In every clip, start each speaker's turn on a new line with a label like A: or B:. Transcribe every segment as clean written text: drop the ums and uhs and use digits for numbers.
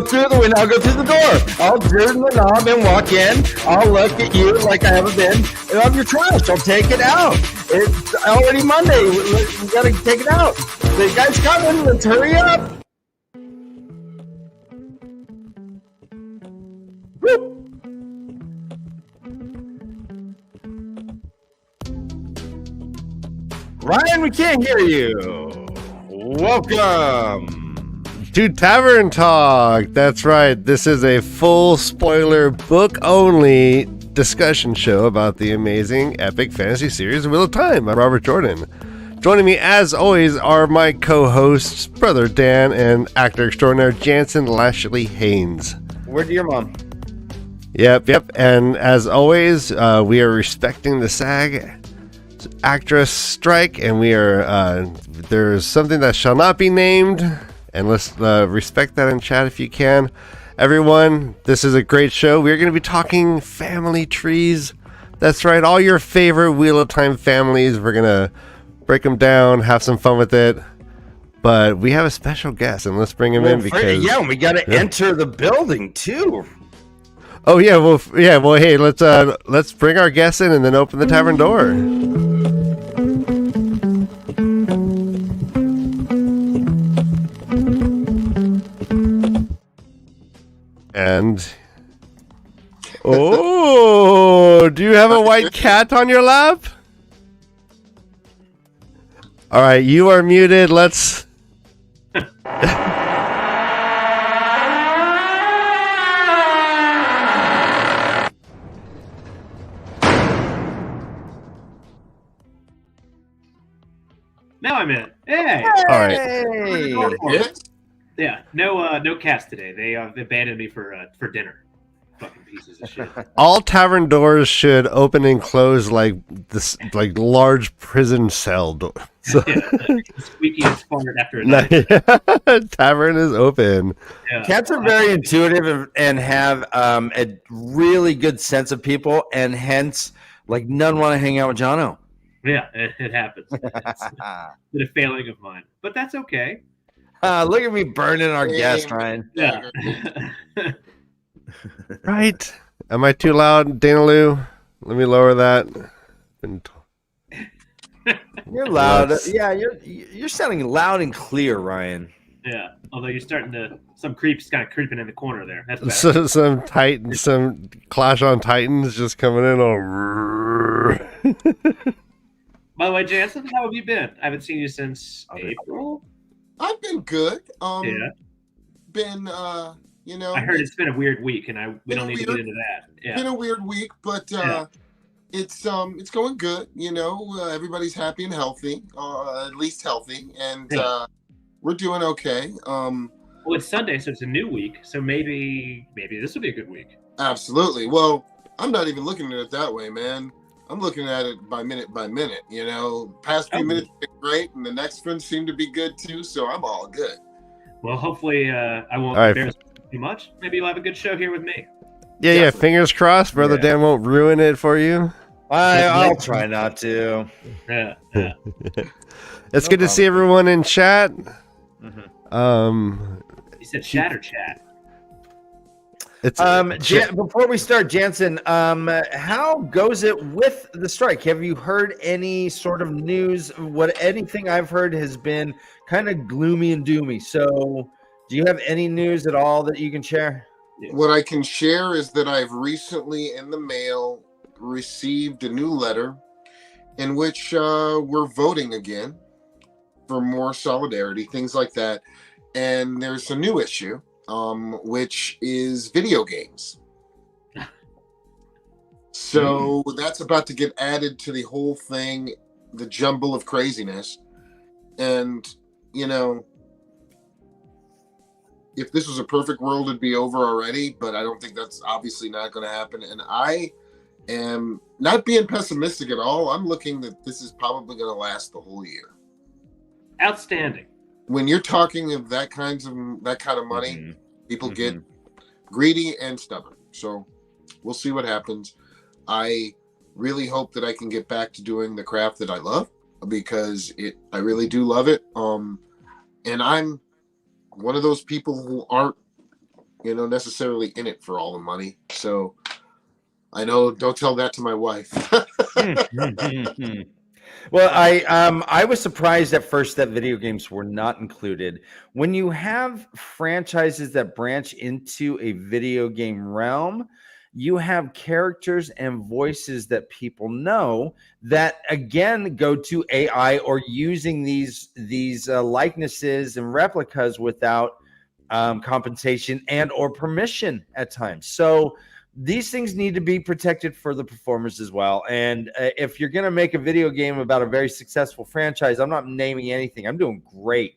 A: through the window. I'll go through the door. I'll turn the knob and walk in. I'll look at you like I haven't been. Of your trash, I'll take it out. It's already Monday. We gotta take it out. The guy's coming. Let's hurry up. Woo. Ryan, we can't hear you. Welcome
B: to Tavern Talk. That's right. This is a full spoiler book only discussion show about the amazing epic fantasy series Wheel of Time. I'm Robert Jordan. Joining me as always are my co-hosts, Brother Dan and actor extraordinaire Jansen Lashley Haynes.
A: Where'd your mom?
B: Yep. And as always, we are respecting the SAG actress strike, and we are there's something that shall not be named, and let's respect that in chat if you can. Everyone, this is a great show. We're going to be talking family trees. That's right, all your favorite Wheel of Time families. We're going to break them down, have some fun with it, but we have a special guest, and let's bring him in because
A: we got to enter the building too.
B: Oh yeah, well hey, let's bring our guest in and then open the tavern door. And do you have a white cat on your lap? All right, you are muted. Let's
C: Now I'm in. Hey.
B: All right.
A: Hey.
C: Yeah. No cast today. They abandoned me for dinner. Fucking pieces of shit.
B: All tavern doors should open and close like this, like large prison cell door. So
C: Yeah, squeaky and fart after a night.
B: tavern is open.
C: Yeah.
A: Cats are very intuitive and have a really good sense of people, and hence, like, none want to hang out with Jono.
C: Yeah, it happens. It's been a failing of mine, but that's okay.
A: Look at me burning our guest, Ryan.
C: Yeah.
B: Right? Am I too loud, Dana Lou? Let me lower that.
A: You're loud. Yeah, you're sounding loud and clear, Ryan.
C: Yeah. Although you're starting to, some creeps kind of creeping in the corner there. That's better.
B: So, some Clash on Titans just coming in all.
C: By the way, Jansen, how have you been? I haven't seen you since April.
D: I've been good.
C: Yeah.
D: Been
C: I heard it's been a weird week, and we don't need to get into that. Yeah.
D: Been a weird week, but it's going good. Everybody's happy and healthy, at least healthy, and we're doing okay.
C: Well, it's Sunday, so it's a new week. So maybe this will be a good week.
D: Absolutely. Well, I'm not even looking at it that way, man. I'm looking at it by minute. Past few minutes have been great, and the next one seemed to be good too. So I'm all good.
C: Well, hopefully I won't embarrass you too much. Maybe you'll have a good show here with me.
B: Yeah. Fingers crossed, Brother Dan won't ruin it for you.
A: I'll try not to.
C: Yeah.
B: It's good to see everyone in chat.
C: Mm-hmm. You said chat or chat?
B: It's
A: before we start, Jansen, how goes it with the strike? Have you heard any sort of news? Anything I've heard has been kind of gloomy and doomy. So, do you have any news at all that you can share?
D: What I can share is that I've recently in the mail received a new letter in which we're voting again for more solidarity, things like that. And there's a new issue. Which is video games. So that's about to get added to the whole thing, the jumble of craziness. And, if this was a perfect world, it'd be over already, but I don't think that's obviously not going to happen. And I am not being pessimistic at all. I'm looking that this is probably going to last the whole year.
C: Outstanding.
D: When you're talking of that kind of money, people get greedy and stubborn. So we'll see what happens. I really hope that I can get back to doing the craft that I love, because I really do love it. And I'm one of those people who aren't necessarily in it for all the money. So I know, don't tell that to my wife.
A: Well, I was surprised at first that video games were not included. When you have franchises that branch into a video game realm, you have characters and voices that people know that again go to AI or using these likenesses and replicas without compensation and or permission at times. So these things need to be protected for the performers as well. And if you're going to make a video game about a very successful franchise, I'm not naming anything. I'm doing great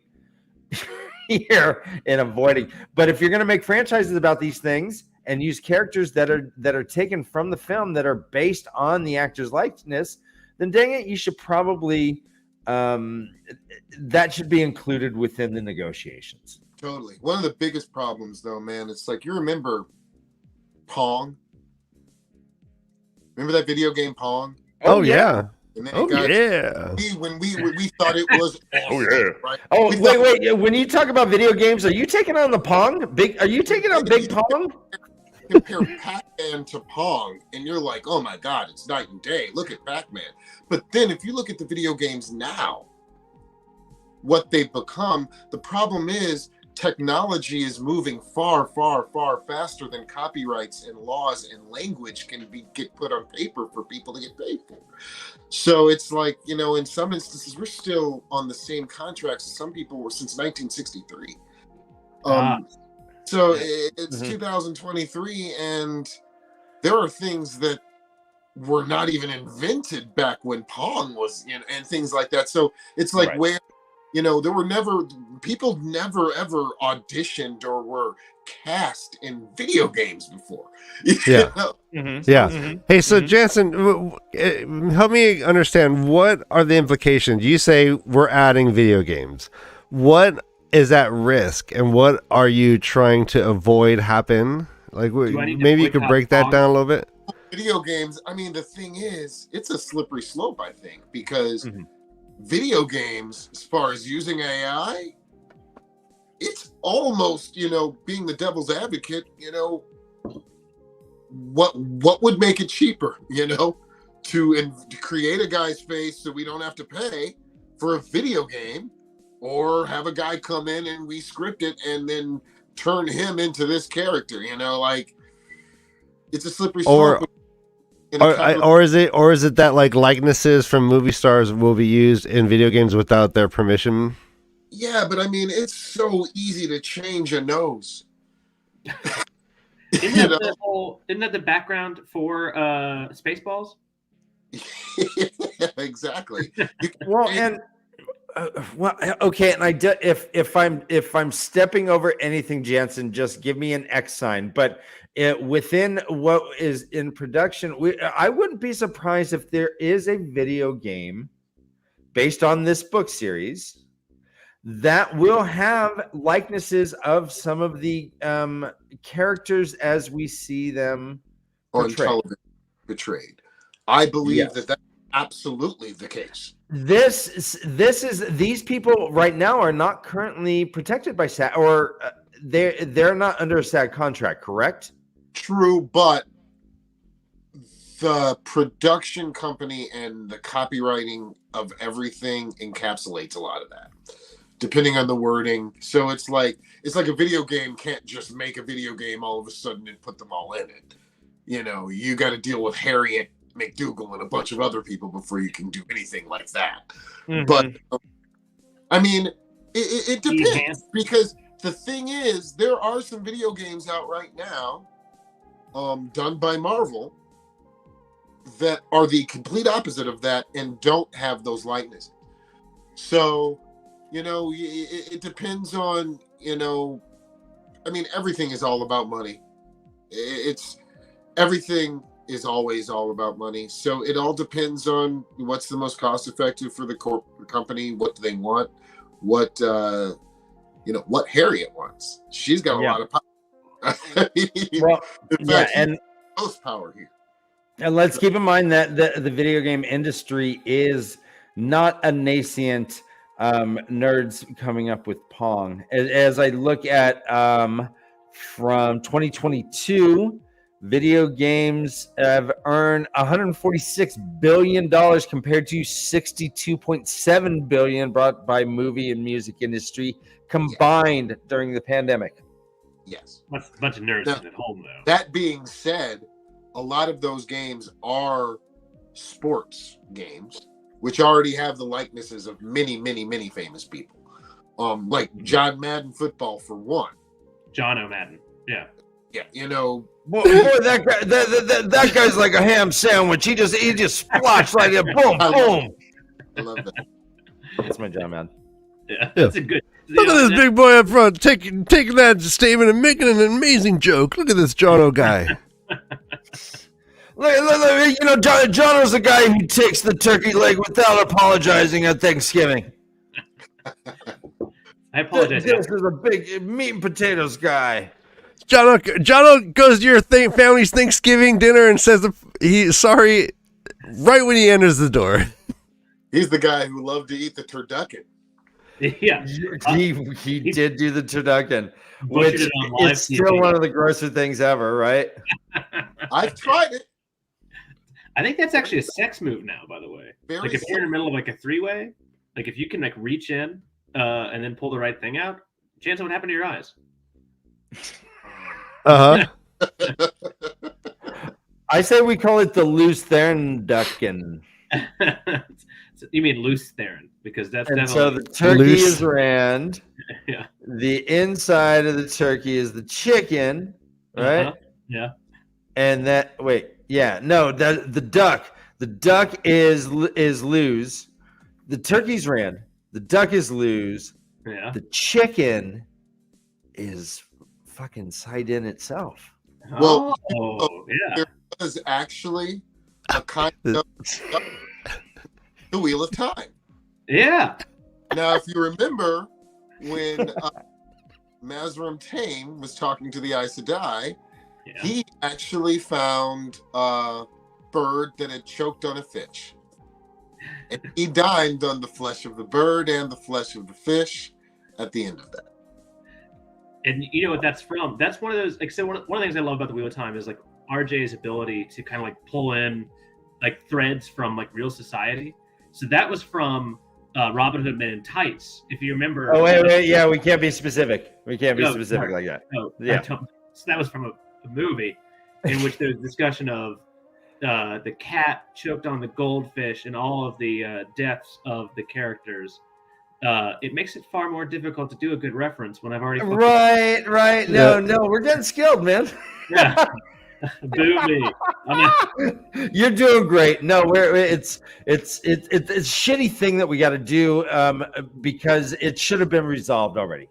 A: here in avoiding. But if you're going to make franchises about these things and use characters that are taken from the film that are based on the actor's likeness, then dang it, you should probably that should be included within the negotiations.
D: Totally. One of the biggest problems, though, man, it's like, you remember Pong? Remember that video game Pong?
B: Oh yeah.
D: And then
B: Oh yeah.
D: when we thought it was awesome,
A: Oh yeah.
D: right?
A: Oh
D: We
A: wait. When you talk about video games, are you taking on the Pong? Are you taking on Big Pong?
D: compare Pac-Man to Pong, and you're like, oh my god, it's night and day. Look at Pac-Man. But then if you look at the video games now, what they've become, the problem is technology is moving far, far, far faster than copyrights and laws and language can get put on paper for people to get paid for. So it's like, in some instances, we're still on the same contracts as some people were since 1963. So it's 2023, and there are things that were not even invented back when Pong was, and things like that. So it's like where, people never ever auditioned or were cast in video games before.
B: Yeah.
A: Mm-hmm.
B: Yeah.
A: Mm-hmm.
B: Hey, so Jansen, help me understand, what are the implications? You say we're adding video games. What is at risk, and what are you trying to avoid happen? Like, maybe you could break that down a little bit.
D: Video games, I mean, the thing is, it's a slippery slope, I think, because video games, as far as using AI, it's almost, being the devil's advocate, what would make it cheaper, to create a guy's face so we don't have to pay for a video game, or have a guy come in and we script it and then turn him into this character, like, it's a slippery slope.
B: Or is it that like likenesses from movie stars will be used in video games without their permission?
D: Yeah, but I mean, it's so easy to change a nose.
C: Isn't that the background for Spaceballs?
D: Yeah, exactly.
A: Well, and okay, and if I'm stepping over anything, Jansen, just give me an X sign. But within what is in production, I wouldn't be surprised if there is a video game based on this book series that will have likenesses of some of the characters as we see them
D: on television portrayed. I believe that's absolutely the case. These
A: people right now are not currently protected by SAG, or they're not under a SAG contract, correct?
D: True, but the production company and the copywriting of everything encapsulates a lot of that, depending on the wording. So it's like a video game can't just make a video game all of a sudden and put them all in it. You got to deal with Harriet McDougal and a bunch of other people before you can do anything like that. But I mean, it depends, because the thing is, there are some video games out right now done by Marvel that are the complete opposite of that and don't have those likenesses. So it depends on, I mean, everything is all about money. Everything is always all about money. So it all depends on what's the most cost effective for the company. What do they want? What Harriet wants. She's got a lot of power. And most power here.
A: And let's keep in mind that the video game industry is not a nascent nerds coming up with Pong. As I look at from 2022, video games have earned $146 billion compared to $62.7 billion brought by movie and music industry combined during the pandemic.
D: Yes.
C: That's a bunch of nerds
D: Now,
C: sitting at home, though.
D: That being said, a lot of those games are sports games, which already have the likenesses of many, many, many famous people. Like John Madden football for one.
C: John O'Madden. Yeah.
D: Yeah, you know.
A: Boy, that guy, that guy's like a ham sandwich. He just splotched like a boom, boom.
D: I love that.
A: That's my John, man.
C: Yeah. That's a good.
B: Look at this big boy up front taking that statement and making an amazing joke. Look at this Jono guy.
A: Look, you know, Jono's the guy who takes the turkey leg without apologizing at Thanksgiving.
C: I apologize.
A: This is a big meat and potatoes guy.
B: Jono goes to your family's Thanksgiving dinner and says he's sorry right when he enters the door.
D: He's the guy who loved to eat the turducken.
C: Yeah.
A: He did do the turducken, which is still one of the grosser things ever, right?
D: I've tried it.
C: I think that's actually a sex move now, by the way.
D: Very
C: like if you're in the middle of like a three-way, like if you can like reach in and then pull the right thing out, chance what happened to your eyes.
B: Uh-huh.
A: I say we call it the loose Thernducken.
C: You mean loose Theron, because that's
A: And
C: definitely
A: so the turkey
B: Loose.
A: is rand.
C: yeah.
A: The inside of the turkey is the chicken, right?
C: Uh-huh. Yeah.
A: And the duck. The duck is lose. The turkey's rand. The duck is lose.
C: Yeah.
A: The chicken is fucking side in itself.
D: Well,
C: yeah.
D: there was actually a kind of the Wheel of Time.
C: Yeah.
D: Now, if you remember when Mazrim Tame was talking to the Aes Sedai,
C: Yeah.
D: he actually found a bird that had choked on a fish. And he dined on the flesh of the bird and the flesh of the fish at the end of that.
C: And you know what that's from? That's one of those, like, so one of the things I love about the Wheel of Time is like RJ's ability to kind of like pull in like threads from like real society. So that was from Robin Hood Men in Tights, if you remember.
A: Oh, wait. Yeah, we can't be specific. We can't be
C: No,
A: specific
C: sorry.
A: like that.
C: Oh,
A: Yeah.
C: So that was from a movie in which there's discussion of the cat choked on the goldfish and all of the deaths of the characters. It makes it far more difficult to do a good reference when I've already
A: Right. No, we're getting skilled, man.
C: Yeah. Boo me.
A: You're doing great. No, it's a shitty thing that we got to do because it should have been resolved already.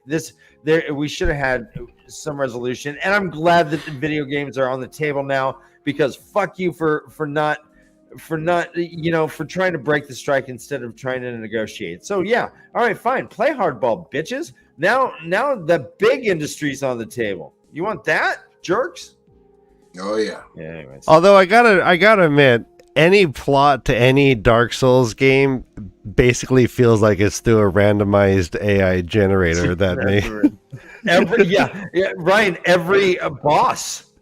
A: We should have had some resolution, and I'm glad that the video games are on the table now because fuck you for not for trying to break the strike instead of trying to negotiate. So yeah, all right, fine, play hardball, bitches. Now the big industry's on the table. You want that, jerks?
D: Oh yeah.
A: Yeah. Anyways.
B: Although I gotta admit, any plot to any Dark Souls game basically feels like it's through a randomized AI generator that may.
A: Ryan, every boss.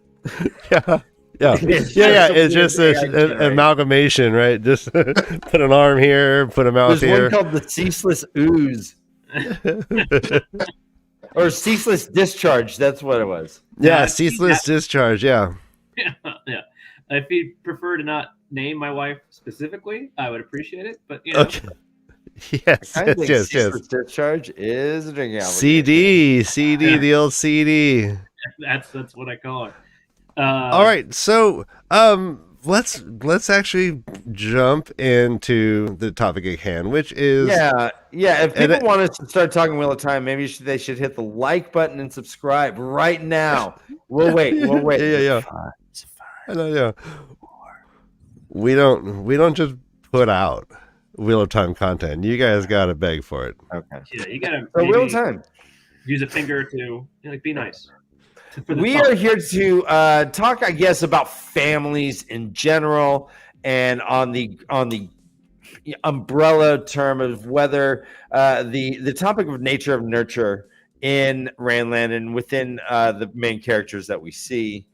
B: Yeah. It's just an amalgamation, right? Just put an arm here, put a mouth
A: There's
B: here.
A: one called the Ceaseless Ooze. Or Ceaseless Discharge, that's what it was.
B: Yeah, ceaseless discharge, yeah.
C: Yeah. If you prefer to not name my wife specifically, I would appreciate it. But
B: Okay. Yes.
A: Ceaseless Discharge is a drinking alcohol.
B: CD, the old CD.
C: that's what I call it.
B: All right, so let's actually jump into the topic at hand, which is
A: yeah. If people want us to start talking Wheel of Time, maybe they should hit the like button and subscribe right now. We'll wait.
B: Yeah. I know, yeah. We don't just put out Wheel of Time content. You guys gotta beg for it.
A: Okay.
C: Yeah, you gotta
A: So Wheel of Time.
C: use a finger to be nice.
A: We are here to talk, I guess, about families in general, and on the umbrella term of whether the topic of nature of nurture in Randland and within the main characters that we see,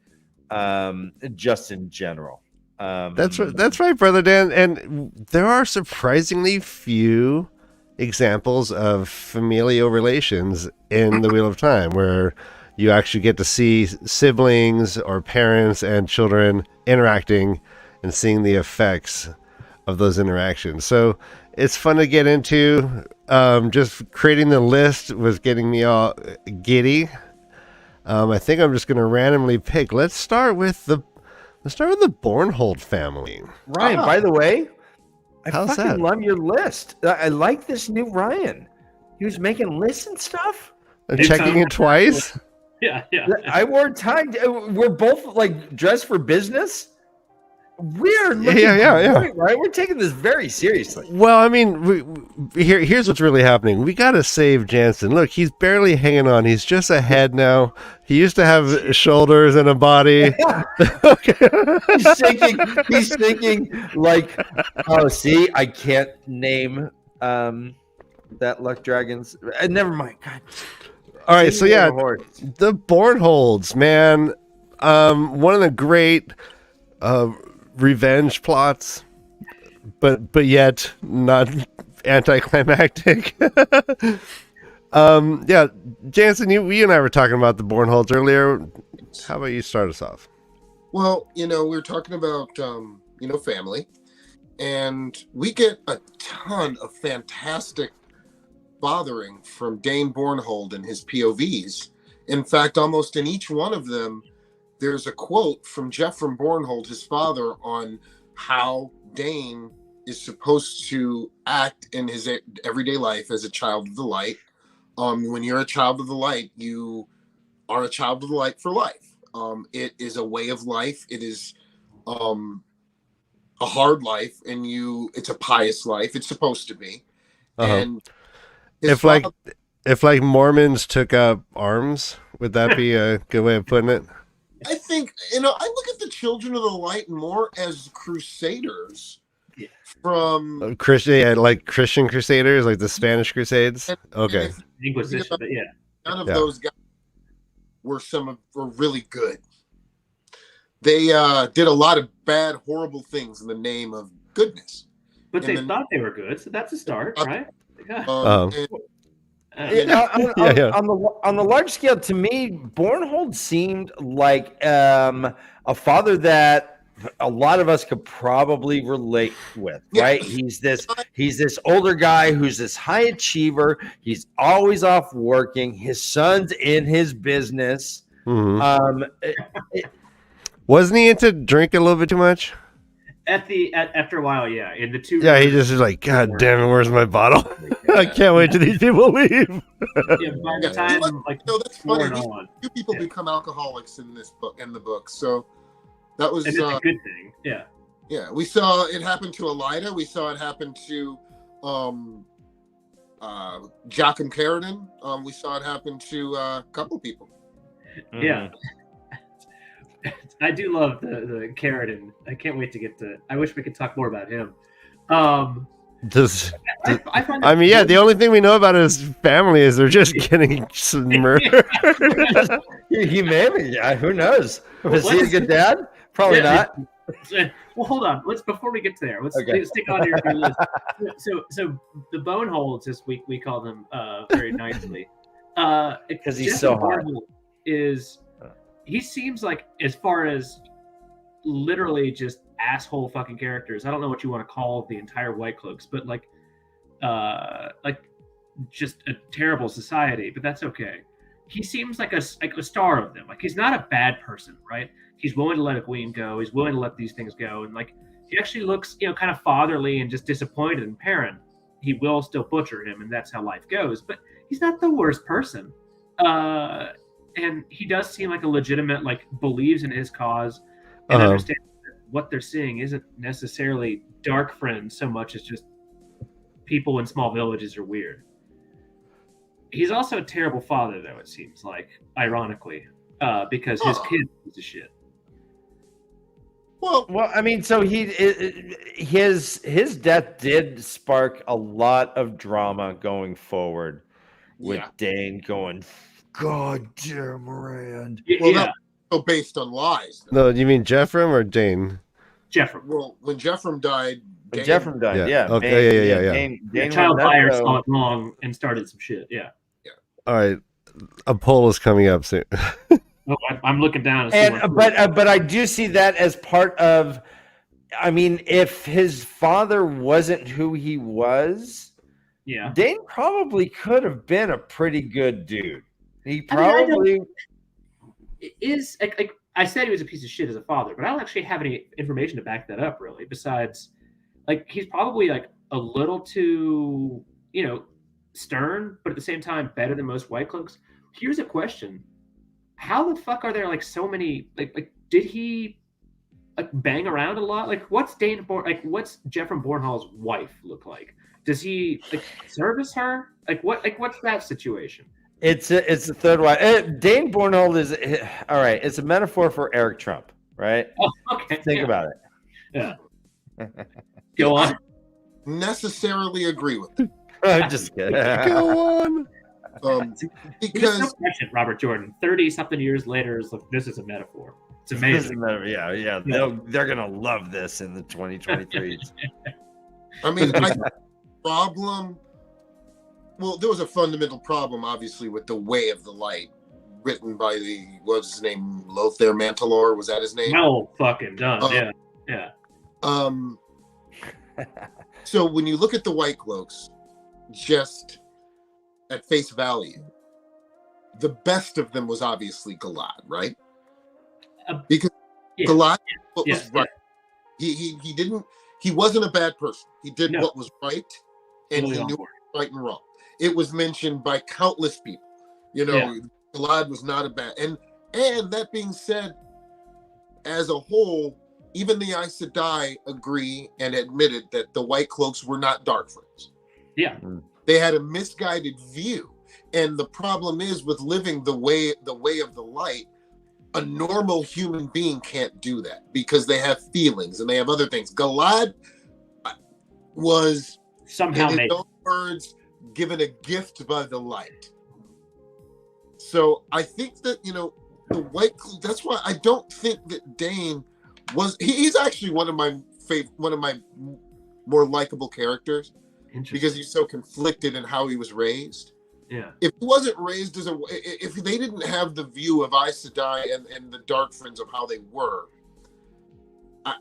A: just in general.
B: That's right, brother Dan. And there are surprisingly few examples of familial relations in the Wheel of Time where you actually get to see siblings or parents and children interacting and seeing the effects of those interactions. So it's fun to get into. Just creating the list was getting me all giddy. I think I'm just going to randomly pick. Let's start with the Bornhold family.
A: Ryan, by the way, I
B: How's
A: fucking
B: that?
A: love your list. I like this new Ryan. He was making lists and stuff.
B: I'm checking it twice.
C: Yeah.
A: I wore tie. We're both like dressed for business. We're looking great, right? We're taking this very seriously.
B: Well, I mean, here's what's really happening. We got to save Jansen. Look, he's barely hanging on. He's just a head now. He used to have shoulders and a body.
A: He's thinking like, oh, see, I can't name that Luck Dragons. Never mind. God.
B: All right, so yeah, the Bornholds, man. One of the great revenge plots, but yet not anticlimactic. Yeah, Jansen, you and I were talking about the Bornholds earlier. How about you start us off?
D: Well, we were talking about family, and we get a ton of fantastic bothering from Dane Bornhold and his POVs. In fact, almost in each one of them, there's a quote from Jeffrey Bornhold, his father, on how Dane is supposed to act in his everyday life as a child of the light. When you're a child of the light, you are a child of the light for life. It is a way of life. It is a hard life, and it's a pious life. It's supposed to be. And
B: if Mormons took up arms, would that be a good way of putting it?
D: I think, I look at the Children of the Light more as crusaders from
B: Christian crusaders, like the Spanish Crusades. Okay.
C: Inquisition, but yeah.
D: None of those guys were really good. They did a lot of bad, horrible things in the name of goodness.
C: But they thought they were good, so that's a start, right?
A: On the large scale, to me, Bornhold seemed like a father that a lot of us could probably relate with, right? He's this older guy who's this high achiever. He's always off working. His son's in his business.
B: Mm-hmm. Wasn't he into drink a little bit too much?
C: After a while, yeah. In the two,
B: he just is like, God damn it, where's my bottle? I can't wait till these people leave.
C: By the time
D: that's funny. Two people become alcoholics in this book, in the book. So that was
C: a good thing. Yeah.
D: Yeah, we saw it happen to Elida. We saw it happen to Joachim Carradine. We saw it happen to a couple people.
C: Yeah. I do love the Carradine. I can't wait to get to. I wish we could talk more about him. The
B: only thing we know about his family is they're just getting murdered.
A: He maybe. Who knows? Was he a good dad? Probably not.
C: Well, hold on. Before we get to there, let's stick on your list. So the Boneholds, as we call them very nicely,
A: because he's so hard.
C: He seems like, as far as literally just asshole fucking characters, I don't know what you want to call the entire White Cloaks, but like just a terrible society, but that's okay. He seems like a star of them. Like, he's not a bad person, right? He's willing to let a queen go. He's willing to let these things go. And like, he actually looks, kind of fatherly and just disappointed in Perrin. He will still butcher him, and that's how life goes, but he's not the worst person. And he does seem like a legitimate, believes in his cause and understands that what they're seeing isn't necessarily dark friends so much as just people in small villages are weird. He's also a terrible father, though, it seems like, ironically, because his kid is a shit.
D: Well,
A: I mean, so his death did spark a lot of drama going forward. with
D: Yeah.
A: Dane going, "God damn Rand."
D: Well,
C: Yeah,
D: that's so based on lies. Though.
B: No, you mean Jeffrem or Dane?
C: Jeffrey.
D: Well, when Jeffrem died,
A: When
D: Dane-
A: Jeffrem died,
B: Yeah.
A: yeah.
B: Okay, yeah.
A: Dane
C: Yeah,
A: went
C: child
A: nuts,
C: buyer
A: so-
C: saw it wrong and started some shit. Yeah.
B: All right, a poll is coming up soon.
C: Oh, I'm looking down. To see
A: And but I do see that as part of. I mean, if his father wasn't who he was,
C: yeah.
A: Dane probably could have been a pretty good dude. He
C: I mean, I don't-
A: probably
C: It is like I said, he was a piece of shit as a father, but I don't actually have any information to back that up, really. Besides, like, he's probably like a little too, stern, but at the same time better than most White Cloaks. Here's a question: how the fuck are there like so many? Like did he like bang around a lot? Like, what's what's Jeffrey Bornhall's wife look like? Does he like service her? What's that situation?
A: it's a third wife. Dane Bornhold is all right. It's a metaphor for Eric Trump, right?
C: Oh, okay.
A: Think about it.
C: Yeah. Go on.
D: necessarily agree with it.
A: I'm just kidding.
B: Go on.
C: There's no
D: Because
C: question, Robert Jordan. 30-something years later, is like, this is a metaphor. It's
A: Doesn't
C: amazing.
A: matter. Yeah. They're gonna love this in the 2023s.
D: I mean, the problem. Well, there was a fundamental problem, obviously, with the Way of the Light, written by what's his name, Lothair Mantelor. Was that his name?
C: Well fucking done. Yeah.
D: So when you look at the White Cloaks, just at face value, the best of them was obviously Galad, right? Because
C: yeah.
D: Galad was
C: Yes,
D: right. He wasn't a bad person. He did
C: No.
D: what was right, and
C: Totally
D: he
C: on
D: knew
C: board.
D: right and wrong. It was mentioned by countless people. Galad was not a bad. And that being said, as a whole, even the Aes Sedai agree and admitted that the White Cloaks were not Dark Friends.
C: Yeah.
D: They had a misguided view. And the problem is with living the way of the light, a normal human being can't do that because they have feelings and they have other things. Galad was,
C: Somehow
D: in
C: made
D: his own words, given a gift by the light. So I think that, the White, that's why I don't think that Dane was, he's actually one of my more likable characters because he's so conflicted in how he was raised.
C: Yeah.
D: If he wasn't raised if they didn't have the view of Aes Sedai and the Dark Friends of how they were,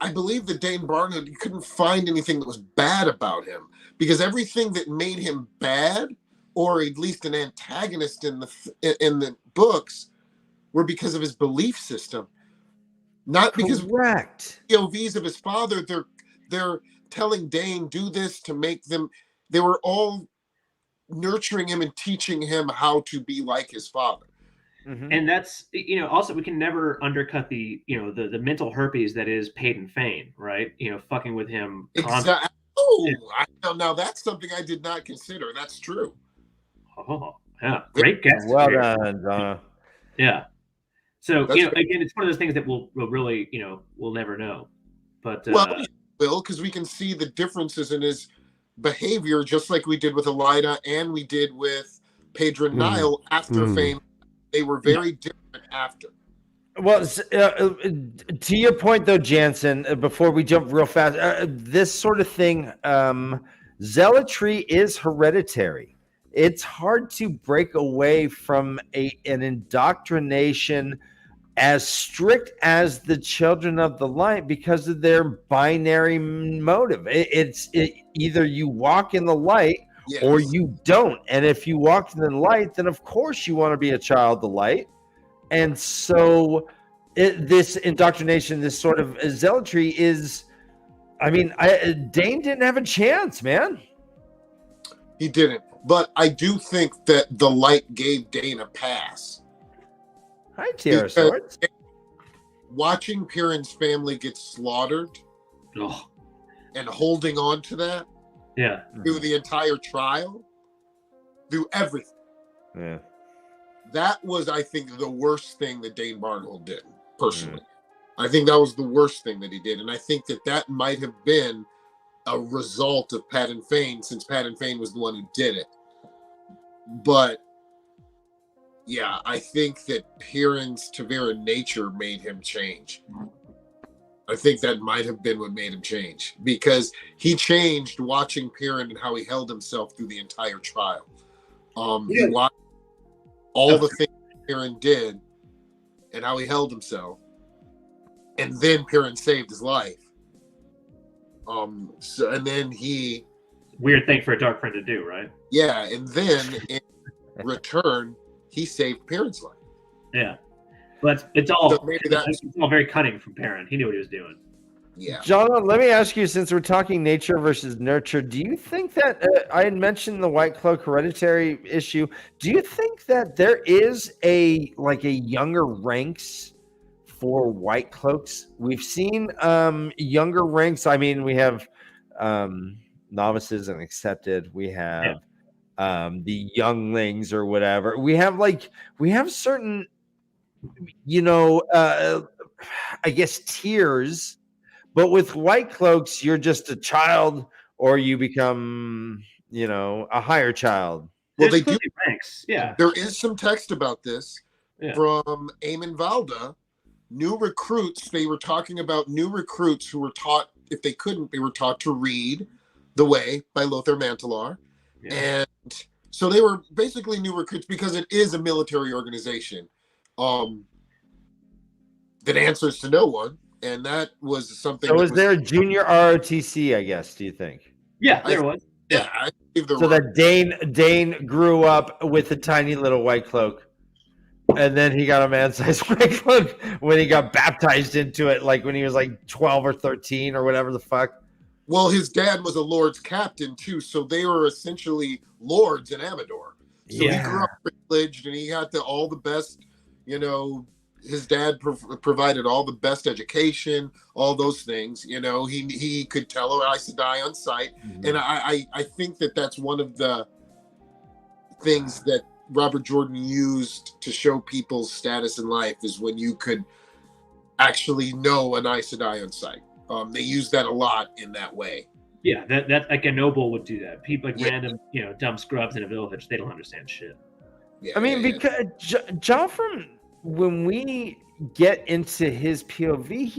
D: I believe that Dane Barnard, you couldn't find anything that was bad about him because everything that made him bad, or at least an antagonist in the books, were because of his belief system, not because of
A: Correct.
D: POVs of his father. They're telling Dane do this to make them. They were all nurturing him and teaching him how to be like his father.
A: Mhm.
C: And that's also we can never undercut the the mental herpes that is Peyton Fane, right? Fucking with him constantly.
D: Exactly. Oh, now that's something I did not consider. That's true.
C: Oh, yeah, great guess.
A: Well done, Donna.
C: Yeah. So
D: That's
C: again, it's one of those things that we'll really we'll never know. But
D: Will, because we can see the differences in his behavior, just like we did with Elida and we did with Pedro Nile after Fame. They were very different after.
A: Well, to your point, though, Jansen, before we jump real fast, this sort of thing, zealotry is hereditary. It's hard to break away from an indoctrination as strict as the Children of the Light because of their binary motive. It's either you walk in the light or you don't. And if you walk in the light, then of course you want to be a child of the light. And so this indoctrination, this sort of zealotry is, Dane didn't have a chance, man.
D: He didn't. But I do think that the light gave Dane a pass.
A: Hi, Tiara Swords.
D: Watching Piran's family get slaughtered and holding on to that through the entire trial, through everything.
A: Yeah.
D: That was, I think, the worst thing that Dane Barnhold did, personally. I think that was the worst thing that he did. And I think that might have been a result of Patton Fane, since Patton Fane was the one who did it. But Yeah, I think that Piran's TAVERN nature made him change. I think that might have been what made him change, because he changed watching Piran and how he held himself through the entire trial. He watched all the things Piran did and how he held himself, and then Piran saved his life. So, and then he
C: Weird thing for a dark friend to do, right?
D: Yeah, and then in return, he saved Piran's life.
C: Yeah, but it's all
D: So maybe
C: it's all very cunning from Perrin. He knew what he was doing.
D: Yeah.
A: John, let me ask you, since we're talking nature versus nurture, do you think that I had mentioned the White Cloak hereditary issue? Do you think that there is a younger ranks for White Cloaks? We've seen younger ranks. I mean, we have novices and accepted. We have the younglings or whatever. We have certain, I guess, tiers. But with White Cloaks, you're just a child, or you become, a higher child.
D: Well, they do
C: ranks. Yeah.
D: There is some text about this from Eamon Valda. New recruits, they were talking about new recruits who were taught, if they couldn't, they were taught to read The Way by Lothar Mantelar. Yeah. And so they were basically new recruits because it is a military organization that answers to no one. And that was something.
A: So was there a junior ROTC, I guess, do you think?
C: Yeah, there was.
D: Yeah. I believe there
A: so
D: were.
A: That Dane grew up with a tiny little White Cloak. And then he got a man-sized White Cloak when he got baptized into it, like when he was like 12 or 13 or whatever the fuck.
D: Well, his dad was a Lord's captain too, so they were essentially lords in Amador. So he grew up privileged, and he got all the best, his dad provided all the best education, all those things. He could tell her Aes Sedai on sight. Mm-hmm. And I think that that's one of the things that Robert Jordan used to show people's status in life, is when you could actually know an Aes Sedai on sight. They use that a lot in that way.
C: Yeah, that like a noble would do that. People random, dumb scrubs in a village, they don't understand shit.
A: Yeah, I mean, because Joffrey, when we get into his POV,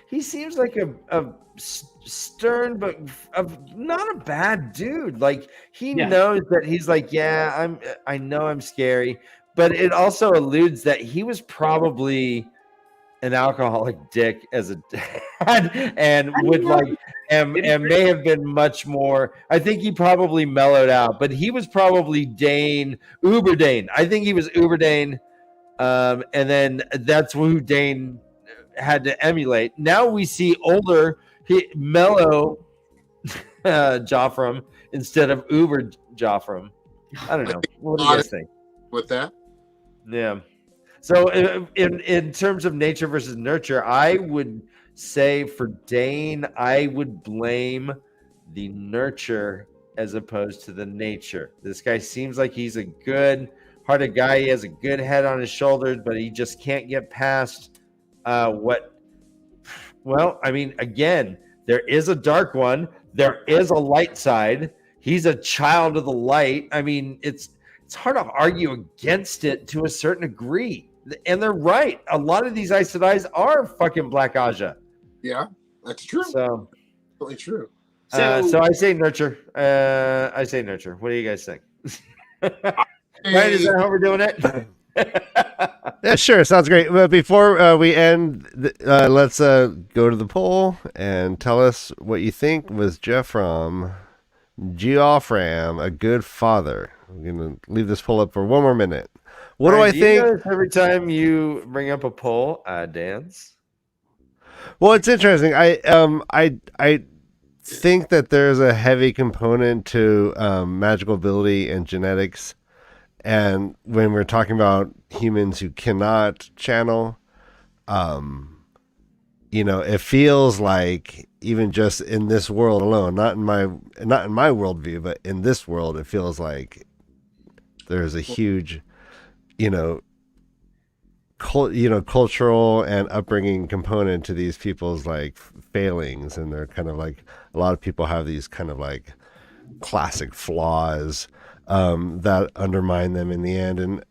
A: he seems like a stern but not a bad dude. Like he knows that he's like, I know I'm scary, but it also alludes that he was probably an alcoholic dick as a dad and would and may have been much more. I think he probably mellowed out, but he was probably Uber Dane. I think he was Uber Dane. And then that's who Dane had to emulate. Now we see older, mellow Joffrey instead of Uber Joffrey. I don't know. What do you guys think?
D: With that?
A: Yeah. So in terms of nature versus nurture, I would say for Dane, I would blame the nurture as opposed to the nature. This guy seems like he's a good-hearted guy. He has a good head on his shoulders, but he just can't get past Well, I mean, again, there is a dark one. There is a light side. He's a child of the light. I mean, it's hard to argue against it to a certain degree. And they're right. A lot of these Aes Sedai are fucking Black Aja.
D: Yeah, that's true.
A: So,
D: totally true.
A: So I say nurture. What do you guys think? Right, is that how we're doing it?
B: Yeah, sure. Sounds great. But before we end, let's go to the poll and tell us what you think. Was Jeffram Geoffram a good father? We're going to leave this poll up for one more minute. What do I think?
A: Every time you bring up a poll, I dance.
B: Well, it's interesting. I think that there's a heavy component to magical ability and genetics. And when we're talking about humans who cannot channel, it feels like even just in this world alone, not in my worldview, but in this world, it feels like there's a huge, cultural and upbringing component to these people's failings, and they're kind of like, a lot of people have these kind of classic flaws that undermine them in the end. And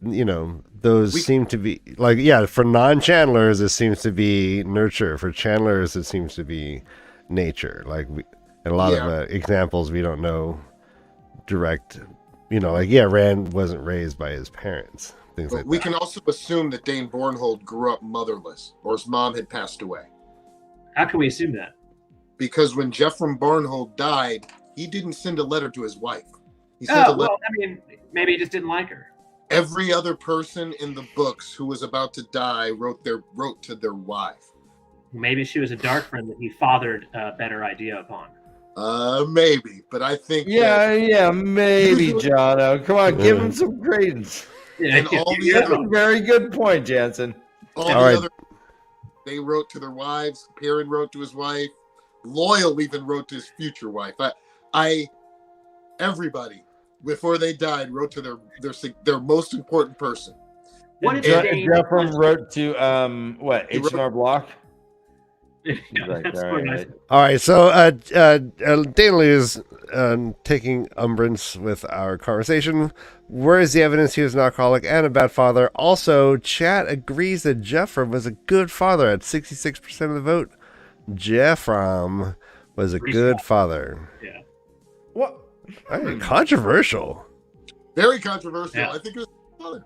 B: those seem to be like, yeah, for non-channelers it seems to be nurture. For channelers it seems to be nature. Like a lot of examples we don't know direct. Rand wasn't raised by his parents. Things like
D: we
B: that.
D: can also assume that Dane Bornhold grew up motherless, or his mom had passed away.
C: How can we assume that?
D: Because when Jeffrey Bornhold died, he didn't send a letter to his wife. He sent a letter.
C: Well, I mean, maybe he just didn't like her.
D: Every other person in the books who was about to die wrote to their wife.
C: Maybe she was a dark friend that he fathered a better idea upon.
D: Maybe, but I think
A: maybe, Jono. Come on, give him some credence.
C: Yeah,
D: and all the
A: That's
D: other,
A: a very good point, Jansen.
D: they wrote to their wives. Perrin wrote to his wife. Loyal even wrote to his future wife. Everybody before they died wrote to their most important person.
C: What if
A: Jeffrey wrote to H&R Block?
B: All right, so Danley is taking umbrance with our conversation. Where is the evidence he was an alcoholic and a bad father? Also, chat agrees that Jeffrey was a good father at 66% of the vote. Jeffrey was a good father.
C: Yeah.
A: What?
B: Controversial.
D: Very controversial.
C: Yeah.
D: I think it was father.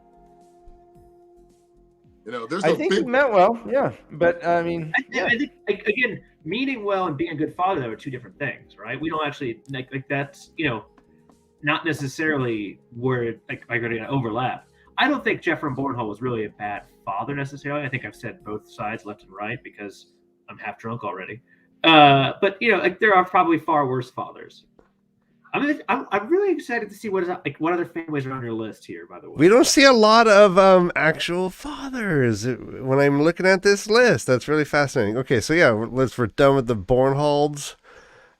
A: I think he meant well, yeah. But I mean,
C: I think again, meaning well and being a good father, though, are two different things, right? We don't actually like that's not necessarily where are going to overlap. I don't think Jeffrey Bornhold was really a bad father necessarily. I think I've said both sides, left and right, because I'm half drunk already. But there are probably far worse fathers. I'm really excited to see what other families are on your list here. By the way,
B: we don't see a lot of actual fathers when I'm looking at this list. That's really fascinating. Okay, so yeah, we're done with the Bornholds,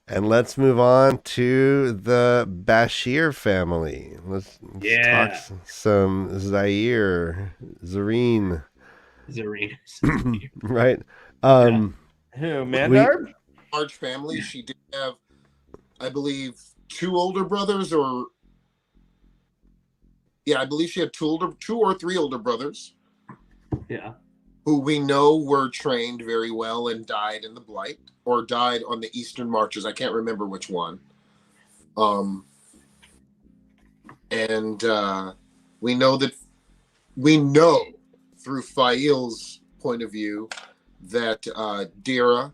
B: and let's move on to the Bashir family. Let's talk some Zareen, right?
A: Who, Mandar?
D: Large family. She did have, I believe, two older brothers, I believe she had two or three older brothers.
C: Yeah.
D: Who we know were trained very well and died in the Blight or died on the Eastern Marches. I can't remember which one. And we know through Fail's point of view that Dira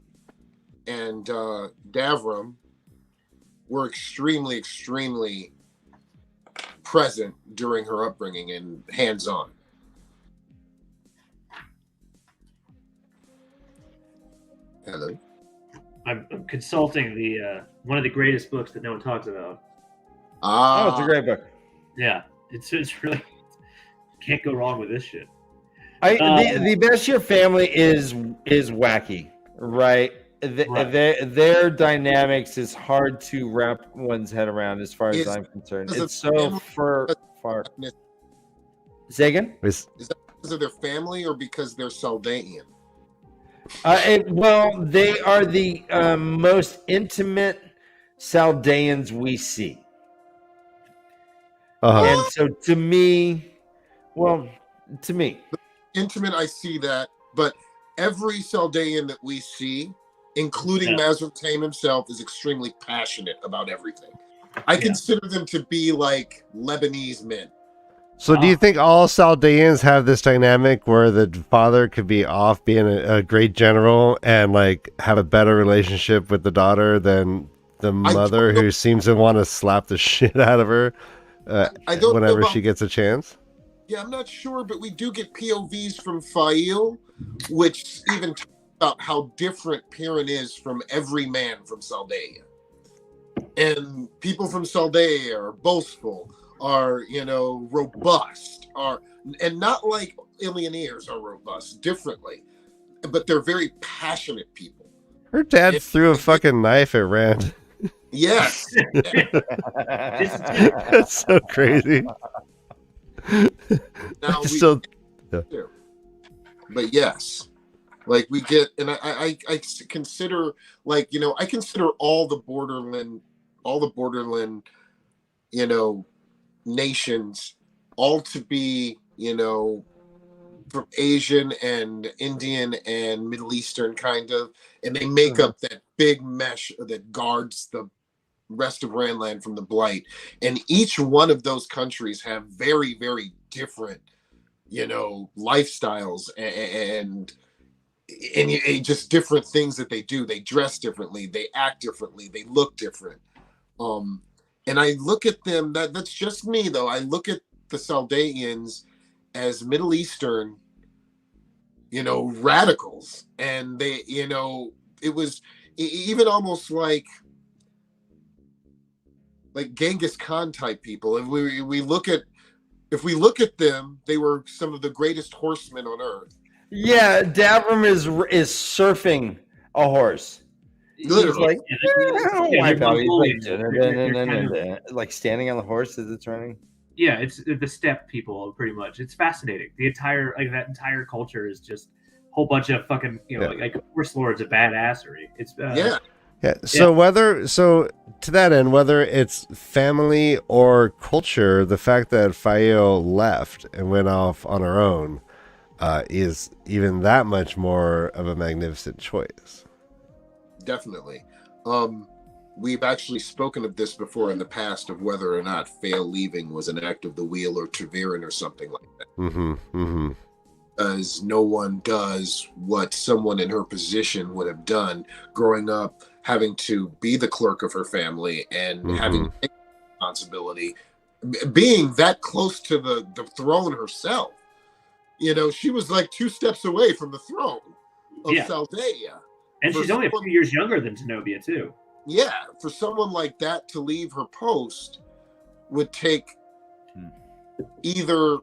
D: and Davram were extremely, extremely present during her upbringing and hands-on. Hello.
C: I'm consulting the one of the greatest books that no one talks about.
A: It's a great book.
C: Yeah, it's really can't go wrong with this shit.
A: The Bashir family is wacky, right? Their dynamics is hard to wrap one's head around, as far as I'm concerned. It's so far. Say again?
D: Is that because of their family or because they're Saldaean?
A: Well, they are the most intimate Saldaeans we see. And so to me,
D: intimate, I see that, but every Saldaean that we see, including Mazrataim himself, is extremely passionate about everything. I consider them to be like Lebanese men.
B: So do you think all Saldaeans have this dynamic where the father could be off being a great general and like have a better relationship with the daughter than the mother, who seems to want to slap the shit out of her whenever she gets a chance?
D: Yeah, I'm not sure, but we do get POVs from Fail, which even talk about how different Perrin is from every man from Saldaea. And people from Saldaea are boastful, are, robust, and not like Illionaires are robust, differently, but they're very passionate people.
B: Her dad threw a fucking knife at Rand.
D: Yes.
B: That's so crazy.
D: Now but yes, like we get, and I consider, like, I consider all the borderland, nations all to be you know, from Asian and Indian and Middle Eastern kind of, and they make up that big mesh that guards the rest of Randland from the blight. And each one of those countries have very, very different, you know, lifestyles and just different things that they do. They dress differently, they act differently, they look different. And I look at them, that's just me though. I look at the Saldaeans as Middle Eastern, you know, radicals. And they, you know, it was even almost like Genghis Khan type people. And if we look at them, they were some of the greatest horsemen on earth.
A: Yeah, Davram is surfing a horse.
D: Literally.
A: Like standing on the horse as it's running.
C: Yeah, it's the steppe people, pretty much. It's fascinating. The entire that entire culture is just a whole bunch of fucking, you know, like horse lords of badassery. It's
B: Yeah. So to that end, whether it's family or culture, the fact that Fael left and went off on her own is even that much more of a magnificent choice.
D: Definitely. We've actually spoken of this before in the past, of whether or not Fael leaving was an act of the wheel or TAVERN or something like that. Because no one does what someone in her position would have done growing up, having to be the clerk of her family and having responsibility, being that close to the throne herself. You know, she was like 2 steps away from the throne of Saldea.
C: And she's only a few years younger than Zenobia, too.
D: Yeah, for someone like that to leave her post would take either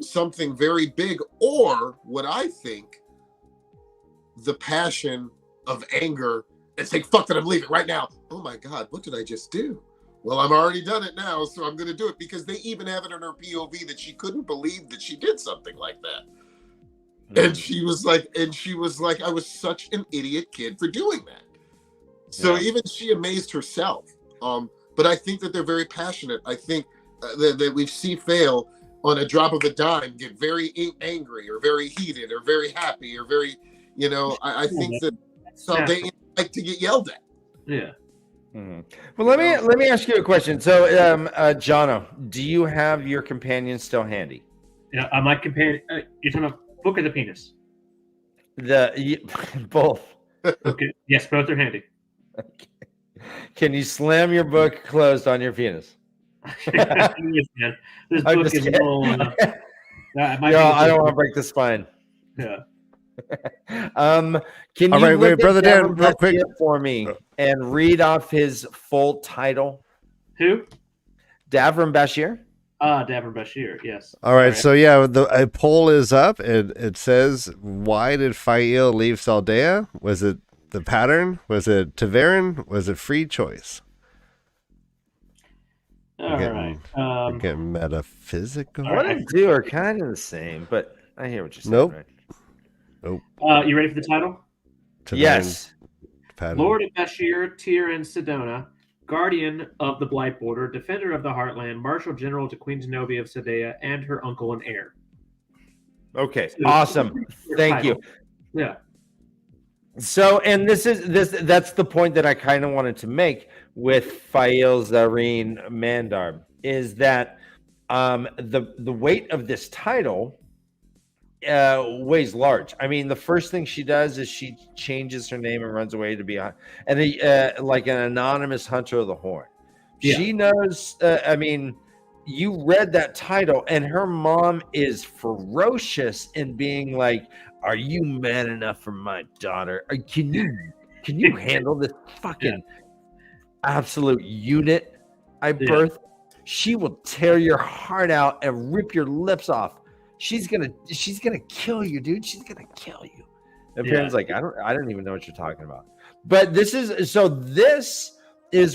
D: something very big or what I think, the passion of anger and say, fuck that, I'm leaving right now. Oh my God, what did I just do? Well, I'm already done it now, so I'm going to do it, because they even have it in her POV that she couldn't believe that she did something like that. And she was like, I was such an idiot kid for doing that. So even she amazed herself. But I think that they're very passionate. I think that we see Fael on a drop of a dime get very angry or very heated or very happy or very, you know, I think that they like to get yelled at.
C: Yeah.
A: Well, let me ask you a question. So, Jono, do you have your companion still handy?
C: Yeah, my companion. You're talking about book or the penis?
A: Both.
C: Okay. Yes, both are handy.
A: Okay. Can you slam your book closed on your penis?
C: Yes, man. This book is little.
A: I don't want to break the spine.
C: Yeah.
A: Can you
B: wait, Brother Dan, real quick
A: for me and read off his full title?
C: Who?
A: Davram Bashir.
C: Davram Bashir. Yes.
B: All right. So a poll is up, and it says, "Why did Fael leave Saldea? Was it the pattern? Was it TAVERN? Was it free choice?"
C: All right.
B: We're getting metaphysical.
A: One and two are kind of the same, but I hear what you're saying.
B: Nope.
A: Right?
B: Nope.
C: You ready for the title?
B: TAVERN,
A: yes.
B: pattern.
C: Lord of Bashir, Tyr, and Sedona, guardian of the Blight Border, defender of the Heartland, Marshal General to Queen Zenobia of Sadea, and her uncle and heir.
A: Okay. Awesome. Thank you.
C: Yeah.
A: So, and that's the point that I kind of wanted to make with Fael Zareen Mandarb, is that the weight of this title weighs large. I mean, the first thing she does is she changes her name and runs away to be like an anonymous hunter of the horn. Yeah. She knows. I mean, you read that title, and her mom is ferocious in being like, "Are you man enough for my daughter? Can you handle this fucking absolute unit I birthed? She will tear your heart out and rip your lips off. She's gonna kill you, dude. She's gonna kill you." And Perrin's like, I don't even know what you're talking about. But this is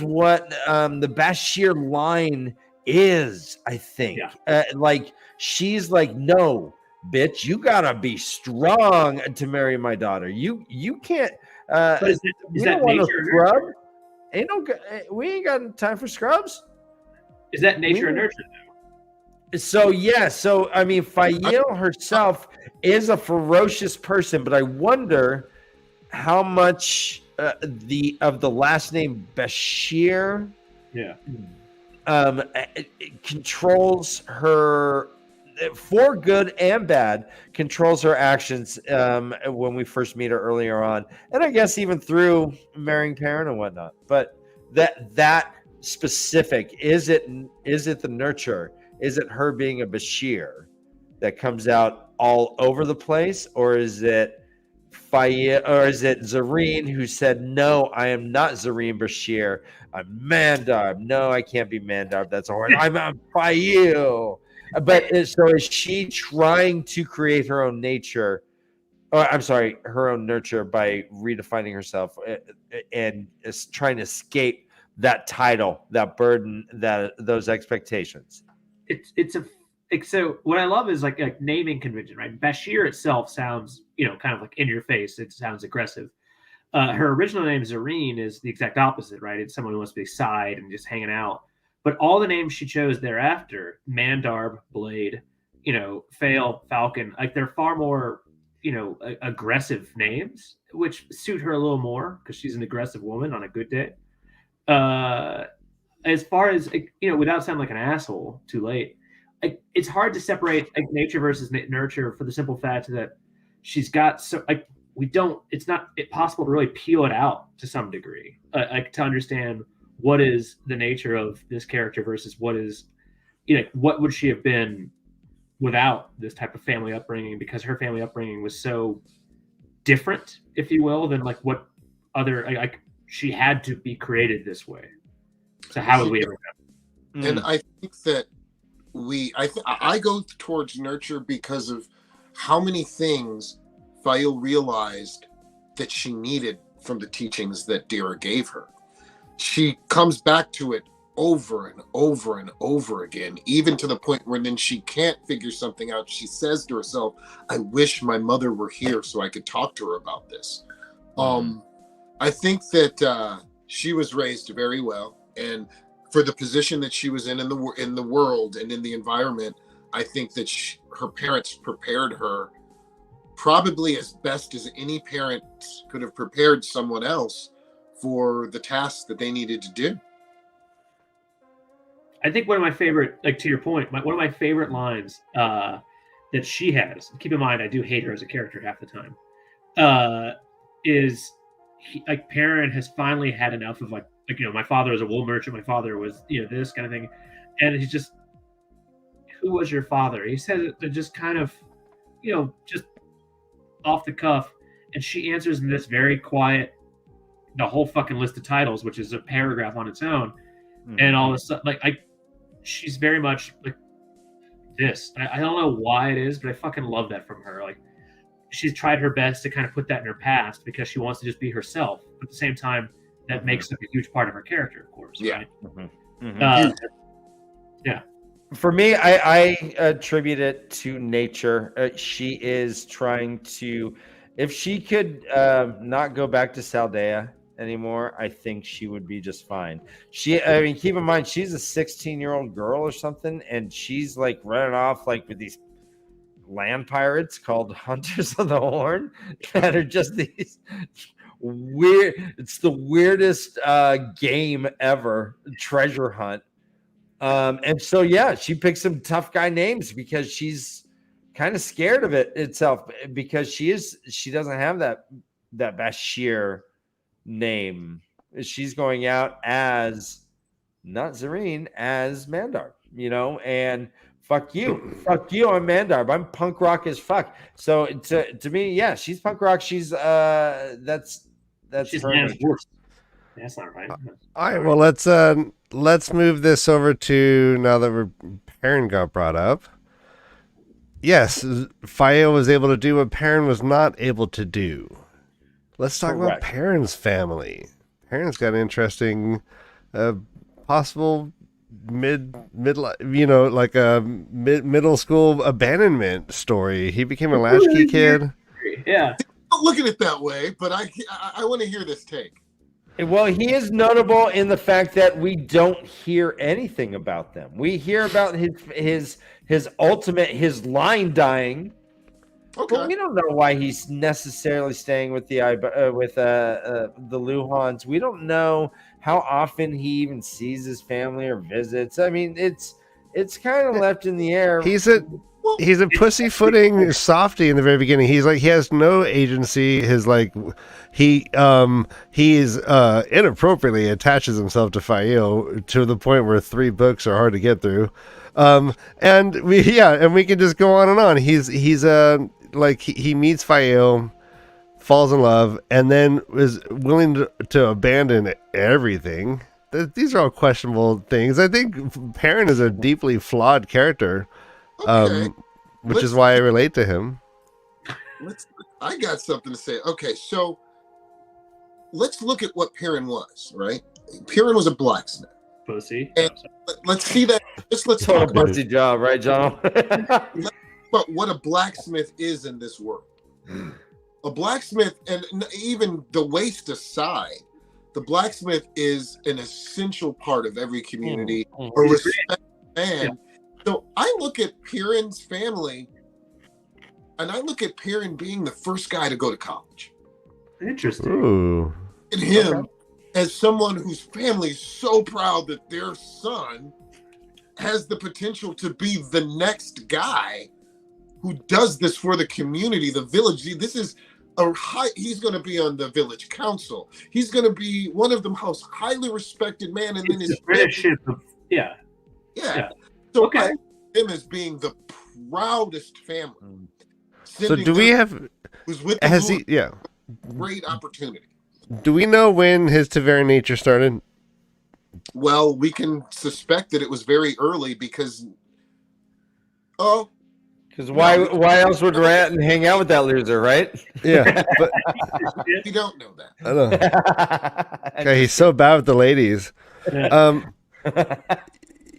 A: what the Bashir line is, I think. Like, she's like, "No, bitch, you gotta be strong to marry my daughter. You can't.
C: Is that nature?
A: Scrub? We ain't got time for scrubs.
C: Is that nature and nurture though?
A: So yeah, so I mean, Fail herself is a ferocious person, but I wonder how much the last name Bashir
C: Yeah.
A: controls her for good and bad, controls her actions when we first meet her earlier on, and I guess even through marrying Perrin and whatnot. But that specific, is it the nurture? Is it her being a Bashir that comes out all over the place, or is it Faye, or is it Zareen who said, "No, I am not Zareen Bashir. I'm Mandarb. No, I can't be Mandarb. That's hard. I'm Faye." But so is she trying to create her own nature? Or I'm sorry, her own nurture by redefining herself and is trying to escape that title, that burden, that those expectations.
C: So what I love is like naming convention, right? Bashir itself sounds, kind of like in your face. It sounds aggressive. Her original name Zareen is the exact opposite, right? It's someone who wants to be side and just hanging out. But all the names she chose thereafter, Mandarb, Blade, Fail, Falcon, like they're far more, aggressive names, which suit her a little more because she's an aggressive woman on a good day. As far as without sounding like an asshole, too late. It's hard to separate nature versus nurture for the simple fact that she's got it's not possible to really peel it out to some degree, to understand what is the nature of this character versus what is, what would she have been without this type of family upbringing, because her family upbringing was so different, if you will, than like what other, she had to be created this way. So how would we ever know?
D: And I think that I go towards nurture because of how many things Fail realized that she needed from the teachings that Dira gave her. She comes back to it over and over and over again, even to the point where then she can't figure something out. She says to herself, "I wish my mother were here so I could talk to her about this." I think that she was raised very well, and for the position that she was in the world and in the environment, I think that her parents prepared her probably as best as any parent could have prepared someone else for the tasks that they needed to do.
C: I think one of my favorite, to your point, one of my favorite lines that she has, keep in mind I do hate her as a character half the time, is Perrin has finally had enough of my father was a wool merchant, my father was this kind of thing, and he's just, who was your father? He says it just kind of just off the cuff, and she answers in this very quiet, the whole fucking list of titles, which is a paragraph on its own, and all of a sudden she's very much like this. I don't know why it is, but I fucking love that from her. She's tried her best to kind of put that in her past because she wants to just be herself, but at the same time that makes up a huge part of her character, of course.
D: Yeah.
C: Right? Yeah.
A: For me, I attribute it to nature. She is trying to, if she could not go back to Saldea anymore, I think she would be just fine. I mean, keep in mind, she's a 16-year-old girl or something, and she's running off with these land pirates called Hunters of the Horn that are just these weird. It's the weirdest game ever, treasure hunt. And so, yeah, she picks some tough guy names because she's kind of scared of it itself, because she doesn't have that Bashir name. She's going out as not Zareen, as Mandarb, and fuck you, I'm Mandarb. I'm punk rock as fuck. So to me, yeah, she's punk rock. She's that's
C: she's
A: her
C: man's
A: nature.
C: worst. That's not right.
B: All right, well, let's move this over to, now that Perrin got brought up. Yes, Faye was able to do what Perrin was not able to do. Let's talk about Perrin's family. Perrin's got an interesting, possible middle school abandonment story. He became a latchkey kid.
C: Yeah.
D: Don't look at it that way, but I want to hear this take.
A: Well, he is notable in the fact that we don't hear anything about them. We hear about his his line dying.
D: Okay.
A: But we don't know why he's necessarily staying with the Luhans. We don't know how often he even sees his family or visits. I mean, it's kind of left in the air.
B: He's a pussyfooting softy in the very beginning. He's like, he has no agency. His like, he's inappropriately attaches himself to Fael to the point where 3 books are hard to get through. And we can just go on and on. He's like he meets Fael, falls in love, and then is willing to abandon everything. These are all questionable things. I think Perrin is a deeply flawed character.
D: Okay.
B: Which is why I relate to him.
D: I got something to say. Okay, so let's look at what Perrin was, right? Perrin was a blacksmith.
C: Pussy.
D: And let's see that. Let's
A: Total
D: talk about
A: pussy job, right, John?
D: but what a blacksmith is in this world. A blacksmith, and even the waste aside, the blacksmith is an essential part of every community. A respected man. Yeah. So I look at Perrin's family, and I look at Perrin being the first guy to go to college.
C: Interesting.
B: Ooh.
D: And him as someone whose family is so proud that their son has the potential to be the next guy who does this for the community, the village. This is he's going to be on the village council. He's going to be one of the most highly respected men, and then his
C: apprenticeship.
D: Yeah. So
C: okay.
D: I see him as being the proudest family.
B: So do we have?
D: Who's with
B: has he? Yeah.
D: Great opportunity.
B: Do we know when his Taveran nature started?
D: Well, we can suspect that it was very early because.
A: Because why else would Rat hang out with that loser, right?
B: Yeah, but
D: we don't know that.
B: I don't know. Okay, he's so bad with the ladies.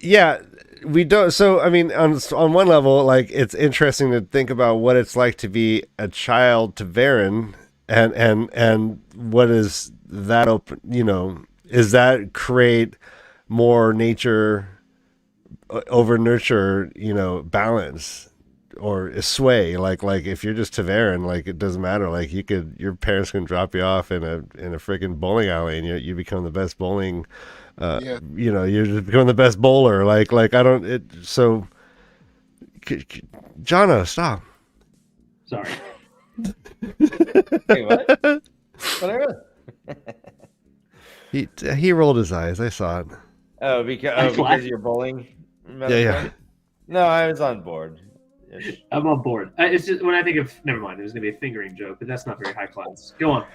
B: Yeah, we don't. So, I mean, on one level, like, it's interesting to think about what it's like to be a child Taveran, and what is that open? You know, is that create more nature over nurture? You know, balance. Or sway, like if you're just Taveran, like it doesn't matter. Like your parents can drop you off in a freaking bowling alley, and you become the best bowling. You know, you just become the best bowler. Like I don't. So, Jono, stop.
C: Sorry.
A: Hey, what? Whatever.
B: He rolled his eyes. I saw it.
A: Oh, because of your bowling.
B: Yeah.
A: No, I was on board.
C: I'm on board. It's just when I think of never mind. It was gonna be a fingering joke, but that's not very high class. Go on.